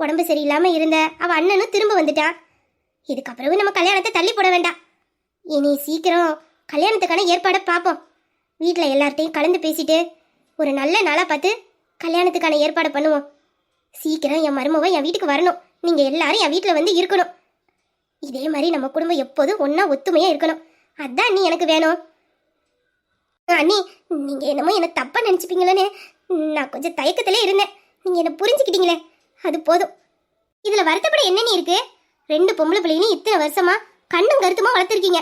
உடம்பு சரியில்லாமல் இருந்த அவள் அண்ணனும் திரும்ப வந்துட்டான். இதுக்கப்புறவு நம்ம கல்யாணத்தை தள்ளி போட வேண்டாம். இனி சீக்கிரம் கல்யாணத்துக்கான ஏற்பாடை பார்ப்போம். வீட்டில் எல்லார்ட்டையும் கலந்து பேசிட்டு ஒரு நல்ல நாளாக பார்த்து கல்யாணத்துக்கான ஏற்பாடு பண்ணுவோம். சீக்கிரம் என் மருமவ என் வீட்டுக்கு வரணும். நீங்கள் எல்லாரும் என் வீட்டில் வந்து இருக்கணும். இதே மாதிரி நம்ம குடும்பம் எப்போதும் ஒன்றா ஒத்துமையாக இருக்கணும். அதான் நீ எனக்கு வேணும். அண்ணி, நீங்கள் என்னமோ என்னை தப்பாக நினச்சிப்பீங்களேன்னு நான் கொஞ்சம் தயக்கத்திலே இருந்தேன். நீங்கள் என்னை புரிஞ்சுக்கிட்டீங்களே, அது போதும். இதில் வருத்தப்பட என்ன நீ இருக்கு? 2 பொம்பளை பிள்ளைன்னு இத்தனை வருஷமா கண்ணும் கருத்துமா வளர்த்துருக்கீங்க.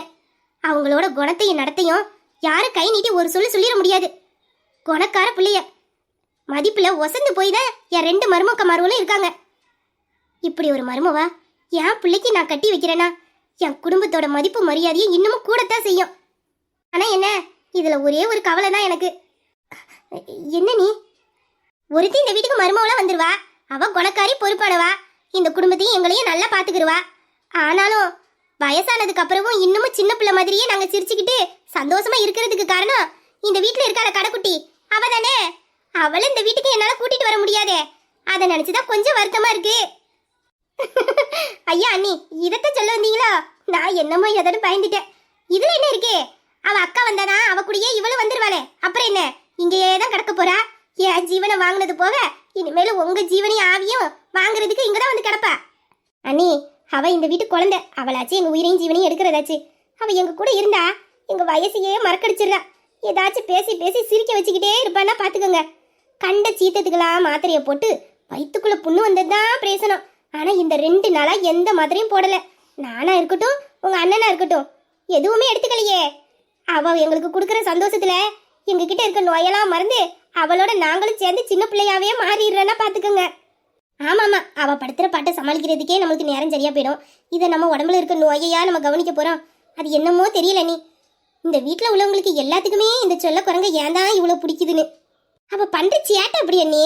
அவங்களோட குணத்தையும் நடத்தையும் யாரும் கை நீட்டி ஒரு சொல்லிட முடியாது. குணக்கார பிள்ளைய மதிப்புல ஒசந்து போய் தான் என் 2 மருமக்க மருவலும் இருக்காங்க. இப்படி ஒரு மருமவா என் பிள்ளைக்கு நான் கட்டி வைக்கிறேன்னா என் குடும்பத்தோட மதிப்பு மரியாதையும் இன்னமும் கூடத்தான் செய்யும். ஆனா என்ன, இதுல ஒரே ஒரு கவலை தான் எனக்கு. என்ன நீ ஒருத்தி இந்த வீட்டுக்கு மருமவளா வந்துருவா, அவ குணக்காரி பொறுப்பானவா, இந்த குடும்பத்தையும் எங்களையும் நல்லா பாத்துக்கிடுவா. ஆனாலும் வயசானதுக்கு அப்புறமும் இன்னமும் சின்ன பிள்ளை மாதிரியே நாங்க சிரிச்சுக்கிட்டு சந்தோஷமா இருக்கிறதுக்கு காரணம் இந்த வீட்டுல இருக்காள கடைக்குட்டி அவ தானே. அவளை இந்த வீட்டுக்கு என்னால கூட்டிட்டு வர முடியாதே, அதை நினைச்சுதான் கொஞ்சம் வருத்தமா இருக்கு. ஐயா அண்ணி, இதத்தான் சொல்ல வந்தீங்களா? நான் என்னமோ எதோட பயந்துட்டேன். இதுல என்ன இருக்கு, அவ அக்கா வந்தானா அவ கூடயே இவளும் வந்துருவாளே, அப்புறம் என்ன இங்கேயே தான் கிடக்க போறா. என் ஜீவனை வாங்கினது போக இனிமேல உங்க ஜீவனையும் ஆவியும் வாங்குறதுக்கு இங்கதான் வந்து கிடப்பா. அண்ணி, அவ இந்த வீட்டு குழந்தை, அவளாச்சு எங்க உயிரையும் ஜீவனையும் எடுக்கிறதாச்சு. அவ எங்க கூட இருந்தா எங்க வயசையே மறக்கடிச்சிடுறா. ஏதாச்சும் பேசி பேசி சிரிக்க வச்சுக்கிட்டே இருப்பான்னா பாத்துக்கோங்க. கண்ட சீத்தத்துக்கெல்லாம் மாத்திரையை போட்டு வயிற்றுக்குள்ள புண்ணு வந்ததுதான் பிரேசனம். ஆனா இந்த 2 நாளா எந்த மாத்திரையும் போடல. நானா இருக்கட்டும் உங்க அண்ணனா இருக்கட்டும் எதுவுமே எடுத்துக்கலையே. அவ எங்களுக்கு கொடுக்குற சந்தோஷத்துல எங்க கிட்ட இருக்க நோயெல்லாம் மறந்து அவளோட நாங்களும் சேர்ந்து சின்ன பிள்ளையாவே மாறிடுறேன்னா பாத்துக்கோங்க. ஆமாமா, அவ படுத்துற பாட்டை சமாளிக்கிறதுக்கே நம்மளுக்கு நேரம் சரியா போயிடும். இதை நம்ம உடம்புல இருக்க நோயையா நம்ம கவனிக்க போறோம். அது என்னமோ தெரியல நீ. இந்த வீட்டுல உள்ளவங்களுக்கு எல்லாத்துக்குமே இந்த சொல்ல குரங்க ஏன் தான் இவ்வளவு பிடிக்குதுன்னு. அவ பண்ற சேட்டை அப்படி அண்ணி,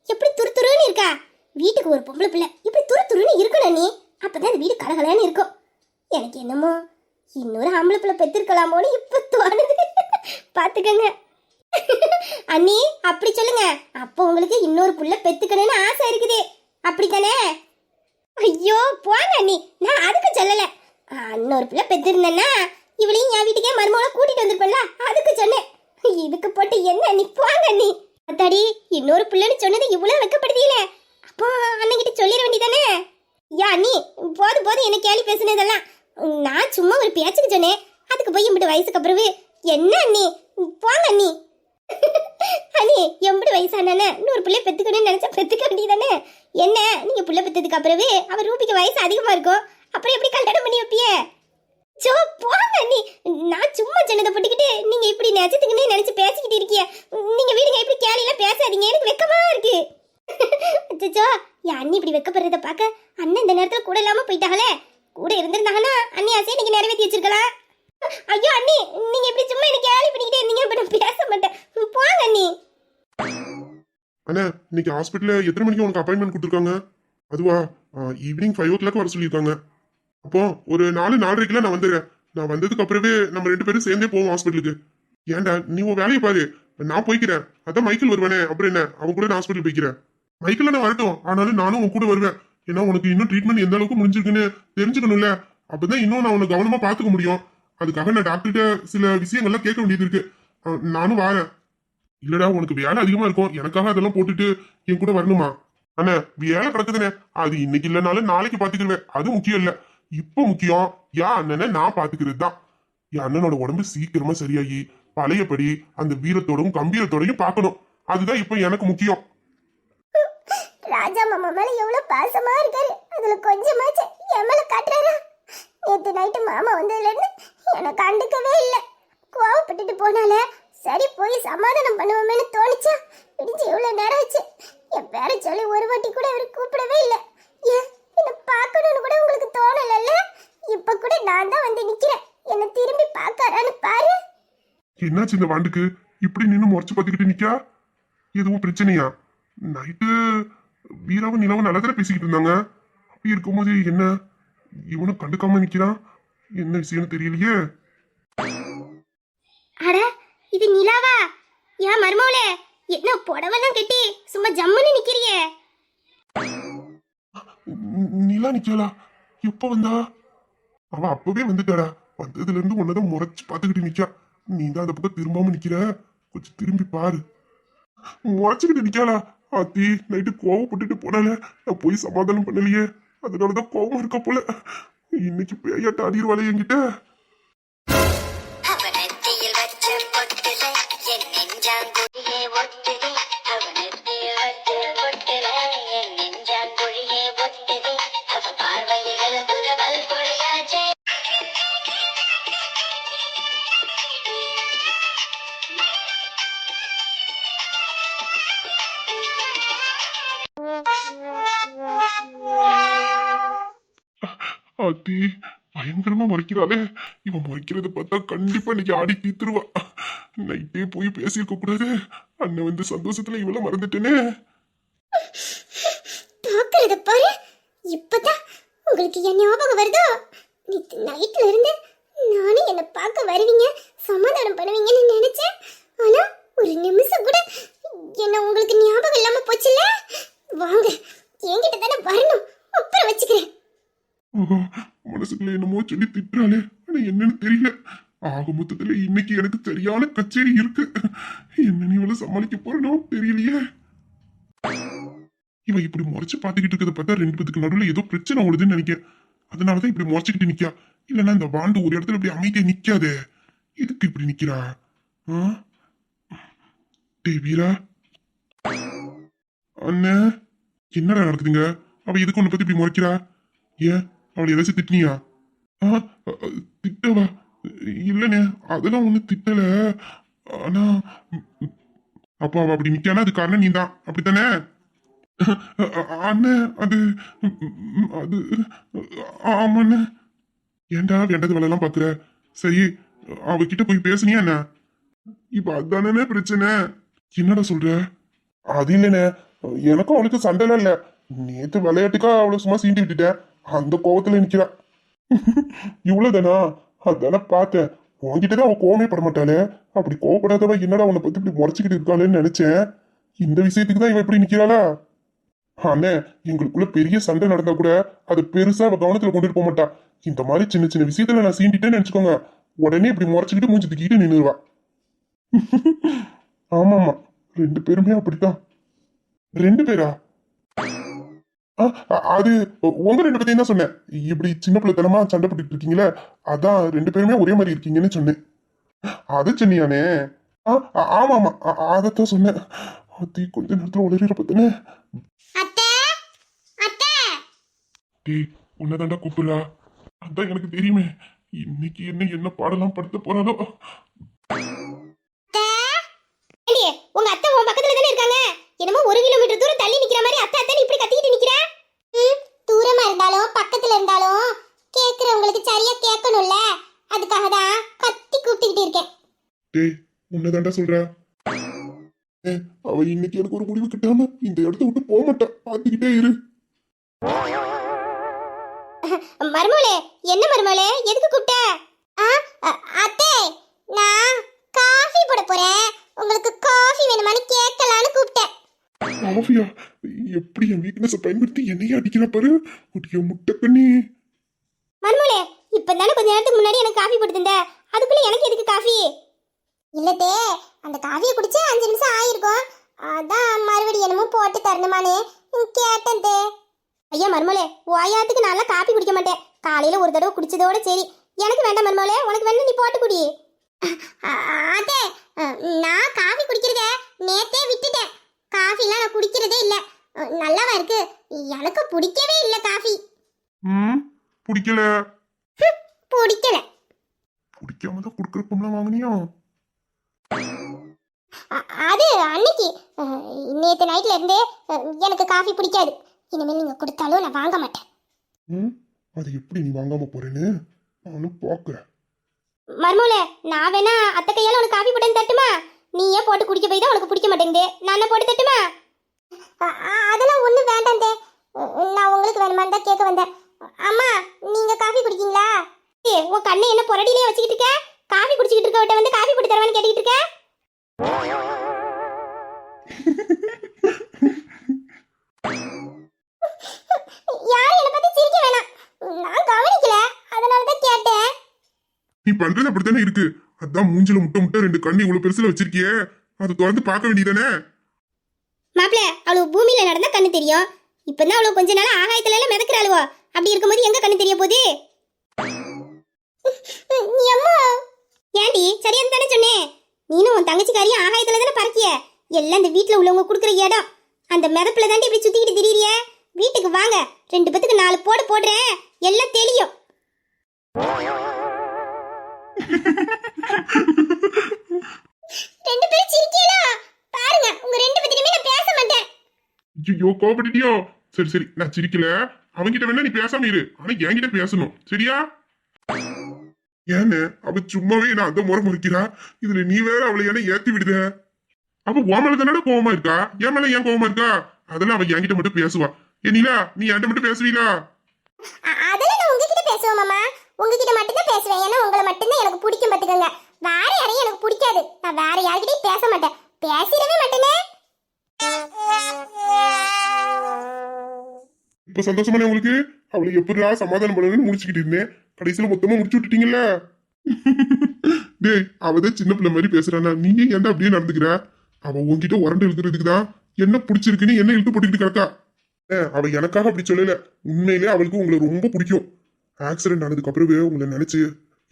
எப்படி துருத்துருன்னு இருக்கா. வீட்டுக்கு ஒரு பொம்பளை பிள்ளை இப்படி துருத்துருன்னு இருக்கணும் நீ, அப்பதான் அந்த வீடு கலகலன்னு இருக்கும். எனக்கு என்னமோ இன்னொரு ஆம்பளை பிள்ளை பெத்திருக்கலாமோன்னு இப்ப தோணுது. பாத்துக்கங்க அண்ணி, அப்படி சொல்லுங்க. அப்போ உங்களுக்கு இன்னொரு புள்ள பெத்துக்கணும்னு ஆசை இருக்குது, அப்படித்தானே? ஐயோ போங்க அண்ணி, நான் அதுக்கு சொல்லல. இன்னொரு பிள்ளை பெத்திருந்தேன்னா இவளையும் என் வீட்டுக்கே மருமகளை கூட்டிட்டு வந்திருப்பேன்ல, அதுக்கு சொன்னேன். இதுக்கு போட்டு என்ன அண்ணி, போங்க அண்ணி. அத்தாடி, இன்னொரு பிள்ளைன்னு சொன்னது இவ்வளவு வெக்கப்படுதீங்களே, அப்போ அண்ணங்கிட்ட சொல்லிட வேண்டியதானே? யா அண்ணி, போதும் போதும் என்ன கேள்வி பேசுனதெல்லாம். நான் சும்மா ஒரு பேச்சுக்கு சொன்னேன், அதுக்கு போய் இப்படி வயசுக்கு அப்புறவு என்ன அண்ணி, போங்க அண்ணி. அண்ணி, எம்படி வயசானே இன்னொரு பிள்ளை பெத்துக்கணும்னு நினைச்சா பெத்துக்க வேண்டியதானே? என்ன நீங்க பிள்ளை பெத்ததுக்கு அப்புறவே அவர் ரூபிக்கு வயசு அதிகமா இருக்கும், அப்புறம் எப்படி கல்யாணம் பண்ணி வைப்பிய? சோ போங்க அண்ணி, நான் சும்மா சொன்னதை போட்டுக்கிட்டு நீங்க இப்படி நினைச்சதுக்குன்னு நினைச்சு பேசிக்கிட்டு இருக்கீங்க. நீங்க வீடுங்க இப்படி கேலியெல்லாம் பேசாதீங்க, எனக்கு வெக்கமா இருக்கு. அச்சோ, என் அண்ணி இப்படி வெக்கப்படுறத பார்க்க அண்ணன் இந்த நேரத்துல கூட இல்லாம போயிட்டாங்களே. கூட இருந்திருந்தாங்கன்னா அண்ணி ஆசையை இன்னைக்கு நிறைவேற்றி வச்சிருக்கலாம். ஐயோ அண்ணி, நீங்க இப்படி சும்மா எனக்கு கேலி பண்ணிக்கிட்டே இருந்தீங்க, இப்ப நான் பேச மாட்டேன். போங்க அண்ணி. அண்ணா, இன்னைக்கு ஹாஸ்பிட்டல்ல எத்தனை மணிக்கு உனக்கு அப்பாயின்மெண்ட் கொடுத்துருக்காங்க? அதுவா, ஈவினிங் 5 o'clock வர சொல்லியிருக்காங்க. அப்போ ஒரு 4-4:30 நான் வந்துடுறேன். நான் வந்ததுக்கு அப்புறமே நம்ம 2 பேரும் சேர்ந்தே போவோம் ஹாஸ்பிட்டலுக்கு. ஏன்டா நீ உன் வேலையை பாரு, நான் போய்க்கிறேன். அதான் மைக்கேல் வருவானே, அப்புறம் என்ன, அவன் கூட நான் ஹாஸ்பிட்டல் போய்க்கிறேன். மைக்கேல் நான் வரட்டும், ஆனாலும் நானும் உன் கூட வருவேன். ஏன்னா உனக்கு இன்னும் ட்ரீட்மெண்ட் எந்த அளவுக்கு முடிஞ்சிருக்குன்னு தெரிஞ்சுக்கணும்ல. அப்பதான் இன்னும் நான் உனக்கு கவனமா பாத்துக்க முடியும். அதுக்காக நான் டாக்டர்கிட்ட சில விஷயங்கள்லாம் கேட்க வேண்டியது இருக்கு. நானும் வரேன். இல்லடா, உனக்கு வேலை அதிகமா இருக்கும், எனக்காக அதெல்லாம் போட்டுட்டு என் கூட வரணுமா? அண்ணா, வேலை கிடக்குதுண்ணே, அது இன்னைக்கு இல்லைனாலும் நாளைக்கு பாத்துக்கிடுவேன். அது முக்கியம் இல்ல, இப்ப முக்கியம் என் அண்ணனை நான் பாத்துக்கிறது தான். என் அண்ணனோட உடம்பு சீக்கிரமா சரியாகி பழையபடி அந்த வீரத்தோடும் கம்பீரத்தோடையும் பார்க்கணும். அதுதான் இப்ப எனக்கு முக்கியம். ராஜா மாமா மேல எவ்வளவு பாசமா இருக்காரு, அதுல கொஞ்சமாச்சு என் மேல காட்டுறாரா? நேத்து நைட்டு மாமா வந்ததுல இருந்து எனக்கு கண்டுக்கவே இல்லை. கோவப்பட்டுட்டு போனால சரி போய் சமாதானம் பண்ணுவோமேனு தோணுச்சா, இடிஞ்சு எவ்வளவு நேரம் ஆச்சு. என் பேரை சொல்லி ஒரு வாட்டி கூட அவர் கூப்பிடவே இல்லை. ஏன் என்ன பார்க்கணும்னு கூட உங்களுக்கு தோணலல்ல? இப்ப கூட நான் தான் வந்து நிக்கிறேன், என்ன திரும்பி பார்க்கறான்னு பாரு. என்னாச்சு இந்த வாண்டுக்கு இப்படி நின்னு முறைச்சு பார்த்துக்கிட்டு நிக்கா? எதுவும் பிரச்சனையா? நைட்டு வீராவும் நிலாவும் நல்லா தானே பேசிக்கிட்டு இருந்தாங்க. அப்படி இருக்கும்போது என்ன இவனும் கண்டுக்காம நிக்கிறான்? என்ன விஷயம்னு தெரியலையே. அட, இது நிலாவா? ஏன் மருமவளே, என்ன புடவெல்லாம் கட்டி சும்மா ஜம்முன்னு நிக்கிறியே? நிலா நிக்கலா? எப்ப வந்தா? அவ அப்பவே வந்துட்டாடா. வந்ததுல இருந்து உன்னதான் முறைச்சு பார்த்துக்கிட்டு நிக்கா. நீ தான் அந்த பக்கம் திரும்பாம நிக்கிற, கொஞ்சம் திரும்பி பாரு. முறைச்சுக்கிட்டு நிக்காளா? ஆத்தி, நைட்டு கோவப்பட்டுட்டு போனால, நான் போய் சமாதானம் பண்ணலையே, அதனாலதான் கோவம் இருக்க போல. இன்னைக்கு பேயாட்ட ஆடிடுவாளே என்கிட்ட. அவனத்தியில் வச்ச பொட்டுல என் நெஞ்சாங்குழியே ஒட்டுது. அவனத்தியில் வச்ச பொட்டுல என் நெஞ்சாங்குழியே ஒட்டுது. அவ பார்வையில் அத்தி பயங்கரமா முறைக்கிறாளே. இவன் முறைக்கிறத பார்த்தா கண்டிப்பா இன்னைக்கு ஆடி தீத்துருவா. நைட்டே போய் பேசியிருக்க கூடாது. அண்ணன் வந்து சந்தோஷத்துல இவள மறந்துட்டேனே. பாக்குறத பாரு. இப்பதான் உங்களுக்கு என் ஞாபகம் வருதோ? நேத்து நைட்ல இருந்து நானே என்ன பார்க்க வருவீங்க, சமாதானம் பண்ணுவீங்கன்னு நினைச்சேன். ஆனா ஒரு நிமிஷம் கூட என்ன உங்களுக்கு ஞாபகம் இல்லாம போச்சுல்ல. வாங்க, என்கிட்ட தானே வரணும். அப்புறம் வச்சுக்கிறேன். ஓஹோ, மனசுக்குள்ள என்னமோ சொல்லி திட்டுறாளே. ஆனா என்னன்னு தெரியல. ஆக மொத்தத்துல இன்னைக்கு எனக்கு சரியான கச்சேரி இருக்கு. என்ன நீ இவளை சமாளிக்க போறனோ தெரியலையே. இவ இப்படி முறைச்சு பாத்துக்கிட்டு இருக்கிறத பார்த்தா ரெண்டு பேத்துக்கு நடுவுல ஏதோ பிரச்சனை ஓடுதுன்னு நினைக்கிறேன். அதனாலதான் இப்படி முறைச்சுக்கிட்டு நிக்கா. இல்லன்னா இந்த வாண்டு ஒரு இடத்துல இப்படி அமைதியா நிக்காதே. எதுக்கு இப்படி நிக்கிறா? டேய் வீரா, அண்ணே என்னடா நடக்குதுங்க? அவ எதுக்கு உன்னை பத்தி இப்படி முறைக்கிறா? ஏன் அவளை ஏதாச்சும் திட்டினியா? திட்டவா? இல்லண்ணே, அதெல்லாம் ஒண்ணு திட்டல. ஆனா அப்பா அவ அப்படி நிக்கானா அது காரணம் நீ தான், அப்படித்தானே? அண்ணே அது அது ஆமாண்ணே. ஏன்டா வேண்டது வேலையெல்லாம் பாக்குற? சரி, அவகிட்ட போய் பேசுனியா என்ன? இப்ப அதானே பிரச்சனை. என்னடா சொல்ற? அது இல்லைண்ணே, எனக்கும் அவளுக்கு சண்டைலாம் இல்ல. நேத்து விளையாட்டுக்கா அவளை சும்மா சீண்டி விட்டுட்டேன். அந்த கோவத்துல நிக்கிறா. இவ்வளவுதானா? அதான பார்த்தேன். உன்கிட்டதான் அவன் கோவமே பட மாட்டாளே. அப்படி கோவப்படாதவ என்னடா உன்னை பத்தி இப்படி முறைச்சுக்கிட்டு இருக்காளேன்னு நினைச்சேன். இந்த விஷயத்துக்கு தான் இவ இப்படி நிக்கிறாளா? அண்ணே, எங்களுக்குள்ள பெரிய சண்டை நடந்தா கூட அது பெருசா அவ கவனத்துல கொண்டுட்டு போக மாட்டா. இந்த மாதிரி சின்ன சின்ன விஷயத்துல நான் சீண்டிட்டேன்னு நினைச்சுக்கோங்க, உடனே இப்படி முறைச்சுக்கிட்டு மூஞ்சி தூக்கிட்டு நின்னுருவா. ஆமாமா, ரெண்டு பேருமே அப்படித்தான். ரெண்டு பேரா? அது உங்க ரெண்டு பேத்தையும் தான் சொன்னேன். இப்படி சின்ன பிள்ளைத்தனமா சண்டை போட்டுட்டு இருக்கீங்களே, அதான் ரெண்டு பேருமே ஒரே மாதிரி இருக்கீங்கன்னு சொன்னேன். அது சொன்னியானே? ஆமா ஆமா, அதத்தான் சொன்னேன். அத்தி கொஞ்ச நேரத்துல உளறிற பத்தினே. அத்தை, அத்தை. டேய், உன்னதாண்டா கூப்பிடுறா. அதான் எனக்கு தெரியுமே. இன்னைக்கு என்ன பாடலாம் படுத்த போறாளோ. ஏண்டி, உங்க அத்தை உன் பக்கத்துல தானே இருக்காங்க. என்னமோ 1 கிலோமீட்டர் தூரம் தள்ளி நிக்கிற மாதிரி அத்தை அத்தை இப்படி கத்திக்கிட்டு நிக்கிற. தூரமா இருந்தாலும் பக்கத்துல இருந்தாலும் கேக்குறவங்களுக்கு சரியா கேட்கணும்ல. அதுக்காக தான் கத்தி கூப்பிட்டுக்கிட்டு இருக்கேன். டேய், உன்னதாண்டா சொல்றா. அவ இன்னைக்கு எனக்கு ஒரு முடிவு கிட்டாம இந்த இடத்த விட்டு போக மாட்டா. பாத்துக்கிட்டே இரு. மருமகளே, என்ன மருமகளே, எதுக்கு கூப்பிட்ட? அத்தை, நான் காஃபி போட போறேன். உங்களுக்கு காஃபி வேணுமான்னு கேட்கலான்னு கூப்பிட்டேன். காஃபியா? எப்படி என் வீக்னஸை பயன்படுத்தி என்னையே அடிக்கிறா பாரு. ஒட்டிய முட்டை கண்ணி. மருமகளே, இப்பதானே கொஞ்ச நேரத்துக்கு முன்னாடி எனக்கு காஃபி போட்டு தந்த. அதுக்குள்ள எனக்கு எதுக்கு காஃபி? இல்லதே, அந்த காஃபியை குடிச்சு 5 நிமிஷம் ஆயிருக்கும். அதான் மறுபடியும் என்னமோ போட்டு தரணுமானே கேட்டேன். ஐயா மருமகளே, ஓயாத்துக்கு நல்லா காஃபி குடிக்க மாட்டேன். காலையில ஒரு தடவை குடிச்சதோட சரி. எனக்கு வேண்டாம் மருமகளே, உனக்கு வேணும் நீ போட்டு குடி. அதே, நான் காஃபி குடிக்கிறத நேத்தே விட்டுட்டேன். காஃபிலாம் நான் குடிக்கிறதே இல்ல. நல்லாவா இருக்கு? எனக்கு பிடிக்கவே இல்ல காஃபி. பிடிக்கல? பிடிக்கல. பிடிக்காம தான் குடுக்கறப்பம்லாம் வாங்கினியோ? அது அன்னைக்கு நேத்து நைட்ல இருந்தே எனக்கு காஃபி பிடிக்காது. இனிமேல் நீங்க கொடுத்தாலும் நான் வாங்க மாட்டேன். அது எப்படி நீ வாங்காம போறேன்னு நானும் பாக்குறேன். மர்மோலே, நான் வேணா அத்தை கையால உனக்கு காஃபி போட்டு தட்டுமா? நீயே போட்டு குடிக்க போய் தான் உனக்கு பிடிக்க மாட்டேங்குது. நான் போட்டு தட்டுமா? அதெல்லாம் ஒன்றும் வேண்டாம். நான் உங்களுக்கு வேணுமான்னு தான் கேட்க வந்தேன். அம்மா, நீங்க காஃபி குடிக்கீங்களா? உன் கண்ணை என்ன புரடியிலே வச்சுக்கிட்டு இருக்க? காஃபி குடிச்சிக்கிட்டு இருக்கவட்ட வந்து காஃபி போட்டு தருவான்னு கேட்டுக்கிட்டு இருக்க? யாரும் என்ன பத்தி சிரிக்க வேணாம். நான் கவனிக்கல, அதனால தான் கேட்டேன். நீ பண்றது அப்படித்தானே இருக்கு. அதான் மூஞ்சில முட்டை முட்டை 2 கண்ணு இவ்வளவு பெருசுல வச்சிருக்கியே, அதை திறந்து பார்க்க வேண்டியதானே? மாப்பிள்ள, அவளுக்கு பூமியில நடந்தா கண்ணு தெரியும். இப்பதான் அவளுக்கு கொஞ்ச நாள் ஆகாயத்துல எல்லாம் மிதக்கிறாளுவோ. அப்படி இருக்கும்போது எங்க கண்ணு தெரிய போகுது? ஏண்டி, சரியானு தானே சொன்னேன். நீனும் உன் தங்கச்சிக்காரியும் ஆகாயத்துல தானே பறக்கிய. எல்லாம் இந்த வீட்டுல உள்ளவங்க கொடுக்குற இடம். அந்த மிதப்புல தாண்டி இப்படி சுத்திக்கிட்டு திரியிறிய. வீட்டுக்கு வாங்க, 2 பேத்துக்கு 4 போடு போடுறேன், எல்லாம் தெரியும். ரெண்டு பேரும் சிரிக்கீங்களா? பாருங்க, உங்க 2 பேத்துக்குமே நான் பேச மாட்டேன். ஐயோ, கோபப்பட்டுட்டியோ? சரி சரி, நான் சிரிக்கல. அவன்கிட்ட வேணா நீ பேசாம இரு, ஆனா என்கிட்ட பேசணும், சரியா? ஏன்னு அவ சும்மாவே நான் அந்த முறை முறிக்கிறா, இதுல நீ வேற அவளை ஏன்னா ஏத்தி விடுத? அவ உன் மேல தானடா கோவமா இருக்கா, என் மேல ஏன் கோவமா இருக்கா? அதெல்லாம் அவ என்கிட்ட மட்டும் பேசுவா. ஏ நீலா, நீ என்கிட்ட மட்டும் பேசுவீங்களா? அதெல்லாம் நான் உங்ககிட்ட பேசுவேன் மாமா. உங்ககிட்ட மட்டும்தான் பேசுவேன். ஏன்னா உங்களை மட்டும்தான் எனக்கு பிடிக்கும் பாத்துக்கோங்க. வேற யாரையும் எனக்கு பிடிக்காது. நான் வேற யார்கிட்டயும் பேச மாட்டேன், பேசிடவே மாட்டேனே. இப்ப சந்தோஷமான உங்களுக்கு? அவளை எப்படிடா சமாதானம் பண்ணணும்னு முடிச்சுக்கிட்டு இருந்தேன், கடைசியில மொத்தமா முடிச்சு விட்டுட்டீங்கல்ல. டேய், அவதான் சின்ன பிள்ளை மாதிரி பேசுறானா, நீங்க ஏன்டா அப்படியே நடந்துக்கிற? அவ உன்கிட்ட உரண்டு இழுக்கிறதுக்கு தான் என்ன பிடிச்சிருக்குன்னு என்ன இழுத்து போட்டுக்கிட்டு கிடக்கா. அவ எனக்காக அப்படி சொல்லல, உண்மையிலே அவளுக்கு உங்களை ரொம்ப பிடிக்கும். ஆக்சிடென்ட் ஆனதுக்கு அப்புறமே உங்களை நினைச்சு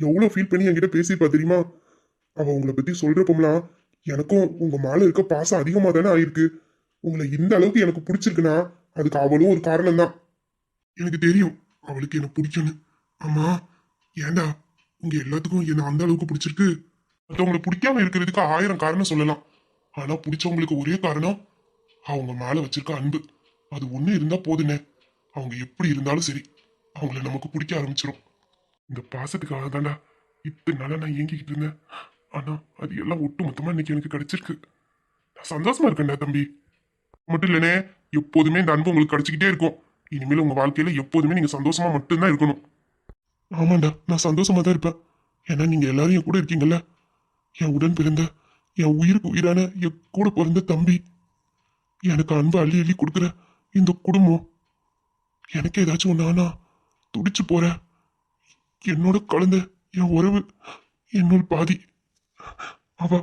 எவ்வளவு ஃபீல் பண்ணி என்கிட்ட பேசிப்பா தெரியுமா? அவ உங்களை பத்தி சொல்றப்பம்லாம் எனக்கும் உங்க மேல இருக்க பாசம் அதிகமா தானே ஆயிருக்கு. உங்களை இந்த அளவுக்கு எனக்கு பிடிச்சிருக்குன்னா அதுக்கு அவளும் ஒரு காரணம் தான். எனக்கு தெரியும் அவளுக்கு என்ன பிடிக்கும்னு. ஆமா, ஏண்டா உங்க எல்லாத்துக்கும் என்ன அந்த அளவுக்கு பிடிச்சிருக்கு? மற்றவங்களை பிடிக்காம இருக்கிறதுக்கு 1000 காரணம் சொல்லலாம், ஆனா பிடிச்சவங்களுக்கு ஒரே காரணம் அவங்க மேல வச்சிருக்க அன்பு. அது ஒண்ணு இருந்தா போதுனே, அவங்க எப்படி இருந்தாலும் சரி அவங்கள நமக்கு பிடிக்க ஆரம்பிச்சிடும். இந்த பாசத்துக்காக தாண்டா இத்தனை நாளா நான் ஏங்கிக்கிட்டு இருந்தேன், ஆனா அது எல்லாம் ஒட்டு மொத்தமா இன்னைக்கு எனக்கு கிடைச்சிருக்கு. நான் சந்தோஷமா இருக்கேன்டா தம்பி. மட்டும் இல்லனே, எப்போதுமே இந்த அன்பு உங்களுக்கு கிடைச்சிக்கிட்டே இருக்கும். இனிமேல் உங்க வாழ்க்கையில எப்போதுமே நீங்க சந்தோஷமா மட்டும்தான் இருக்கணும். ஆமாண்டா, நான் சந்தோஷமா தான் இருப்பேன். ஏன்னா நீங்க எல்லாரும் என் கூட இருக்கீங்கல்ல. என் உடன் பிறந்த, என் உயிருக்கு உயிரான, என் கூட பிறந்த தம்பி, எனக்கு அன்பு அள்ளி அள்ளி கொடுக்குற இந்த குடும்பம், எனக்கு ஏதாச்சும் ஒண்ணு ஆனா துடிச்சு போற என்னோட குழந்தை, என் உறவு, என்னோட பாதி அவ.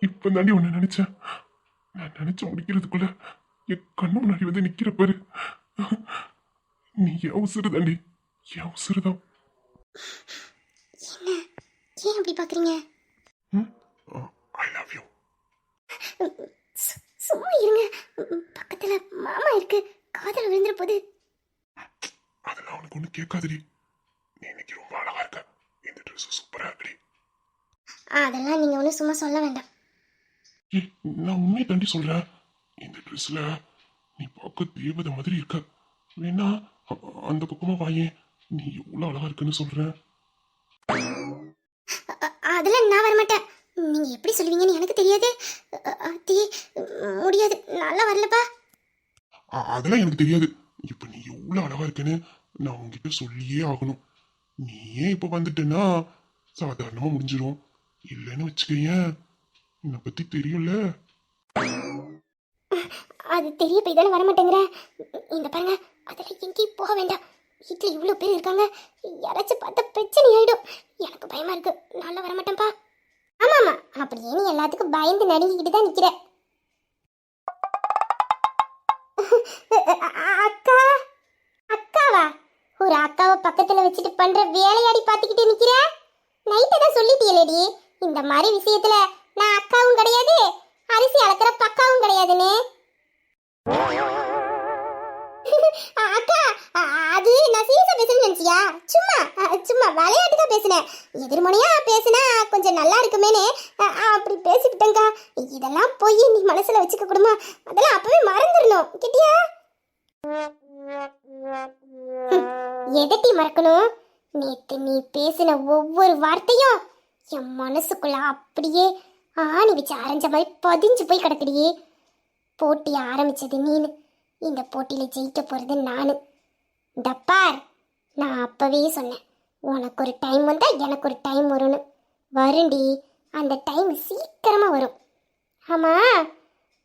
இப்ப தாண்டி உன்னை நினைச்சேன். நான் நினைச்சு முடிக்கிறதுக்குள்ள என் கண்ணு முன்னாடி வந்து நிக்கிற பாரு. நீ என் உசுறு தாண்டி, என் உசுறுதான். என்ன ஏன் அப்படி பாக்குறீங்க? I love you. சும்மா இருங்க, பக்கத்துல மாமா இருக்கு, காதல விழுந்துற போது. அதெல்லாம் உனக்கு ஒண்ணு கேட்காதடி. நீ இன்னைக்கு ரொம்ப அழகா இருக்க, இந்த ட்ரெஸ் சூப்பரா இருக்குடி. அதெல்லாம் நீங்க ஒன்றும் சும்மா சொல்ல வேண்டாம். நான் உண்மையை தாண்டி சொல்றேன். இந்த ட்ரெஸ்ல நீ பார்க்க தேவதை மாதிரி இருக்க. வேணா அந்த பக்கமா வாயேன், நீ எவ்வளவு அழகா இருக்குன்னு சொல்றேன். அதெல்லாம் நான் வரமாட்டேன். நீங்க எப்படி சொல்லுவீங்கன்னு எனக்கு தெரியாது. அத்தி, முடியாது, நல்லா வரலப்பா. அதெல்லாம் எனக்கு தெரியாது. இப்ப நீ எவ்வளவு அழகா இருக்குன்னு நான் உன்கிட்ட சொல்லியே ஆகணும். நீ ஏன் இப்ப வந்துட்டேன்னா சாதாரணமா முடிஞ்சிடும். இல்லைன்னு வச்சுக்கேன், என்னை பத்தி தெரியும்ல. அது தெரிய போய் தானே வரமாட்டேங்கிற. இந்த பாருங்க, அதெல்லாம் எங்கேயும் போக வேண்டாம். வீட்டில் இவ்வளோ பேர் இருக்காங்க, யாராச்சும் பார்த்தா பிரச்சனை ஆயிடும். எனக்கு பயமா இருக்கு, நல்லா வரமாட்டேன்ப்பா. ஆமாம்மா, அப்படியே நீ எல்லாத்துக்கும் பயந்து நடுங்கிக்கிட்டு தான் நிற்கிற. அக்கா, அக்காவா? ஒரு அக்காவை பக்கத்தில் வச்சுட்டு பண்ற வேலையாடி பார்த்துக்கிட்டு நிற்கிற. நைட்டை தான் சொல்லிட்டீங்களேடி, இந்த மாதிரி விஷயத்துல நான் அக்காவும் கிடையாது, அரிசி அளக்கிற பக்காவும் கிடையாதுன்னு. அக்கா, அது நான் சீரியஸா பேசுறேன்னு நினைச்சியா? சும்மா விளையாட்டுக்கா பேசினேன். எதிர்மனையா பேசினா கொஞ்சம் நல்லா இருக்குமேனு அப்படி பேசிவிட்டேங்க்கா. இதெல்லாம் போய் நீ மனசுல வச்சுக்க கூடுமா? அதெல்லாம் அப்பவே மறந்துடணும், கேட்டியா? எதட்டி மறக்கணும்? நேத்து நீ பேசின ஒவ்வொரு வார்த்தையும் என் மனசுக்குள்ள அப்படியே ஆணி வச்சு அரைஞ்ச மாதிரி பதிஞ்சு போய் கிடக்குடியே. போட்டி ஆரம்பிச்சது நீனு, இந்த போட்டியில ஜெயிக்க போறது நானு. இந்த பார், நான் அப்பவே சொன்னேன், உனக்கு ஒரு டைம் வந்தா எனக்கு ஒரு டைம் வரும்னு. வருண்டி, அந்த டைம் சீக்கிரமா வரும். ஆமா,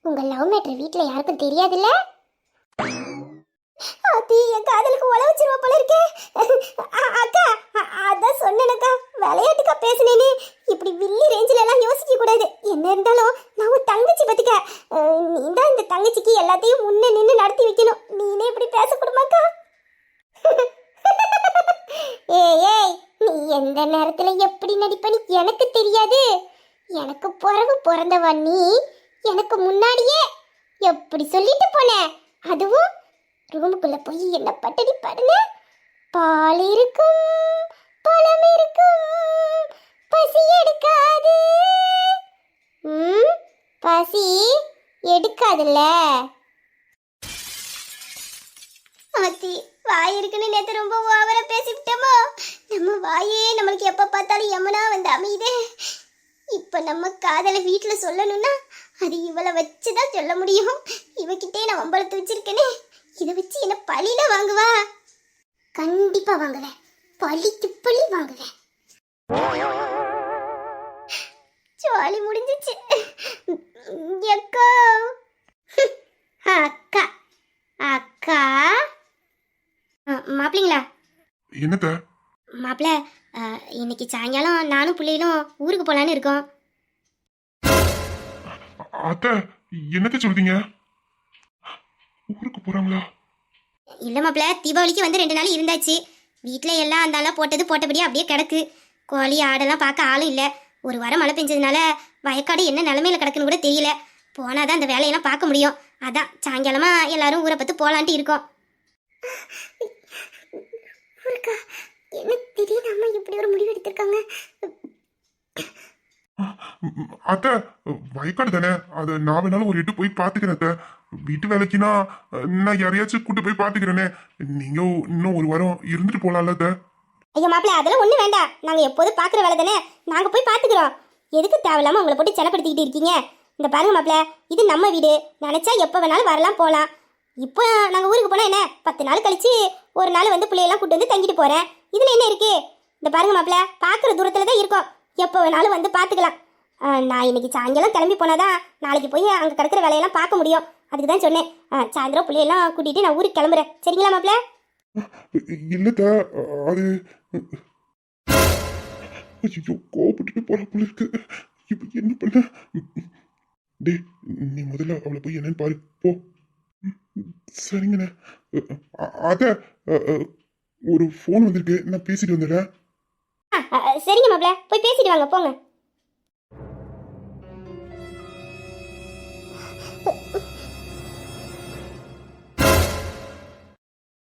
உங்க லவ் மேட்ரு வீட்டில் யாருக்கும் தெரியாதுல்ல? ஆத்தி என் காதலுக்கு உழ வச்சிருவா போல இருக்கே. அக்கா அதான் சொன்னேனக்கா, விளையாட்டுக்கா பேசுனேன்னு. இப்படி வில்லி ரேஞ்சில எல்லாம் யோசிக்க கூடாது. என்ன இருந்தாலும் நான் உன் தங்கச்சி பத்திக்க. நீ தான் இந்த தங்கச்சிக்கு எல்லாத்தையும் முன்ன நின்று நடத்தி வைக்கணும். நீனே இப்படி பேசக்கூடுமாக்கா? ஏய் நீ எந்த நேரத்துல எப்படி நடிப்பன்னு எனக்கு தெரியாது. எனக்கு பிறந்தவா நீ. எனக்கு முன்னாடியே எப்படி சொல்லிட்டு போன? அதுவும் ரூமுக்குள்ள போய் என்ன பட்டடி பாடுன? பால் இருக்கும், பழம் இருக்கும், பசி எடுக்காது. பசி எடுக்காதுல்ல. ஆத்தி வாய் இருக்குன்னு நேத்து ரொம்ப ஓவரா பேசிவிட்டோமோ. நம்ம வாயே நம்மளுக்கு எப்ப பார்த்தாலும் யமுனா வந்து அமையுதே. இப்ப நம்ம காதலை வீட்டுல சொல்லணும்னா அது இவளை வச்சுதான் சொல்ல முடியும். இவகிட்டே நான் வம்பளத்து வச்சிருக்கேனே, இதை வச்சு என்ன பழியில வாங்குவா? கண்டிப்பா வாங்குவேன், பழிக்கு பழி வாங்குவேன். ஜாலி முடிஞ்சிச்சு. அக்கா அக்கா அக்கா மாப்பிள்ளைங்களா? என்னத்த? மாப்பிள்ள, இன்னைக்கு சாயங்காலம் நானும் பிள்ளைகளும் ஊருக்கு போலான்னு இருக்கோம். அத்த என்னத்த சொல்றீங்க? ஊருக்கு போறாங்களா? இல்லை மாப்பிள்ள, தீபாவளிக்கு வந்து 2 நாள் இருந்தாச்சு. வீட்டில் எல்லாம் அந்தாலாம் போட்டது போட்டபடியே அப்படியே கிடக்கு. கோழி ஆடெல்லாம் பார்க்க ஆளும் இல்லை. ஒரு வாரம் மழை பெஞ்சதுனால வயக்காடு என்ன நிலமையில கிடக்குன்னு கூட தெரியல. போனாதான் அந்த வேலையெல்லாம் பார்க்க முடியும். அதான் சாயங்காலமா எல்லாரும் ஊரை பார்த்து போலான்ட்டு இருக்கோம். என்ன திடீர்னு அம்மா இப்படி ஒரு முடிவு எடுத்திருக்காங்க? அத்த வயக்காடு தானே, அது நான் வேணாலும் ஒரு 8 போய் பாத்துக்கிறேன் அத்த. வீட்டு வேலைக்குன்னா நான் யாரையாச்சும் கூட்டு போய் பாத்துக்கிறேனே. நீங்க இன்னும் ஒரு வாரம் இருந்துட்டு போலாம்ல அத்த? ஐயா மாப்பிள்ள, அதெல்லாம் ஒன்றும் வேண்டாம். நாங்கள் எப்போதும் பார்க்குற வேலை தானே, நாங்கள் போய் பார்த்துக்குறோம். எதுக்கு தேவையில்லாமல் உங்களை போட்டு செனப்படுத்திக்கிட்டு இருக்கீங்க? இந்த பாருங்க மாப்பிள்ள, இது நம்ம வீடு. நினச்சா எப்போ வேணாலும் வரலாம் போகலாம். இப்போ நாங்கள் ஊருக்கு போனால் என்ன, 10 நாள் கழிச்சு ஒரு நாள் வந்து பிள்ளையெல்லாம் கூட்டு வந்து தங்கிட்டு போகிறேன். இதில் என்ன இருக்கு? இந்த பாருங்க மாப்பிள்ள, பார்க்குற தூரத்தில் தான் இருக்கோம். எப்போ வேணாலும் வந்து பார்த்துக்கலாம். நான் இன்னைக்கு சாயங்காலம் கிளம்பி போனாதான் நாளைக்கு போய் அங்கே கிடக்கிற வேலையெல்லாம் பார்க்க முடியும். அதுக்கு தான் சொன்னேன். சாயந்தரம் பிள்ளையெல்லாம் கூட்டிகிட்டு நான் ஊருக்கு கிளம்புறேன். சரிங்களா மாப்பிள்ள? இல்லத்த, அது ஐயோ கோபப்பட்டு போற போல இருக்கு. இப்ப என்ன பண்ண? டே, நீ முதல்ல அவளை போய் என்னன்னு பாரு போ. சரிங்கண்ணே. அத ஒரு ஃபோன் வந்திருக்கு, நான் பேசிட்டு வந்துடுறேன். சரிங்க மாப்பிள்ள, போய் பேசிட்டு வாங்க, போங்க.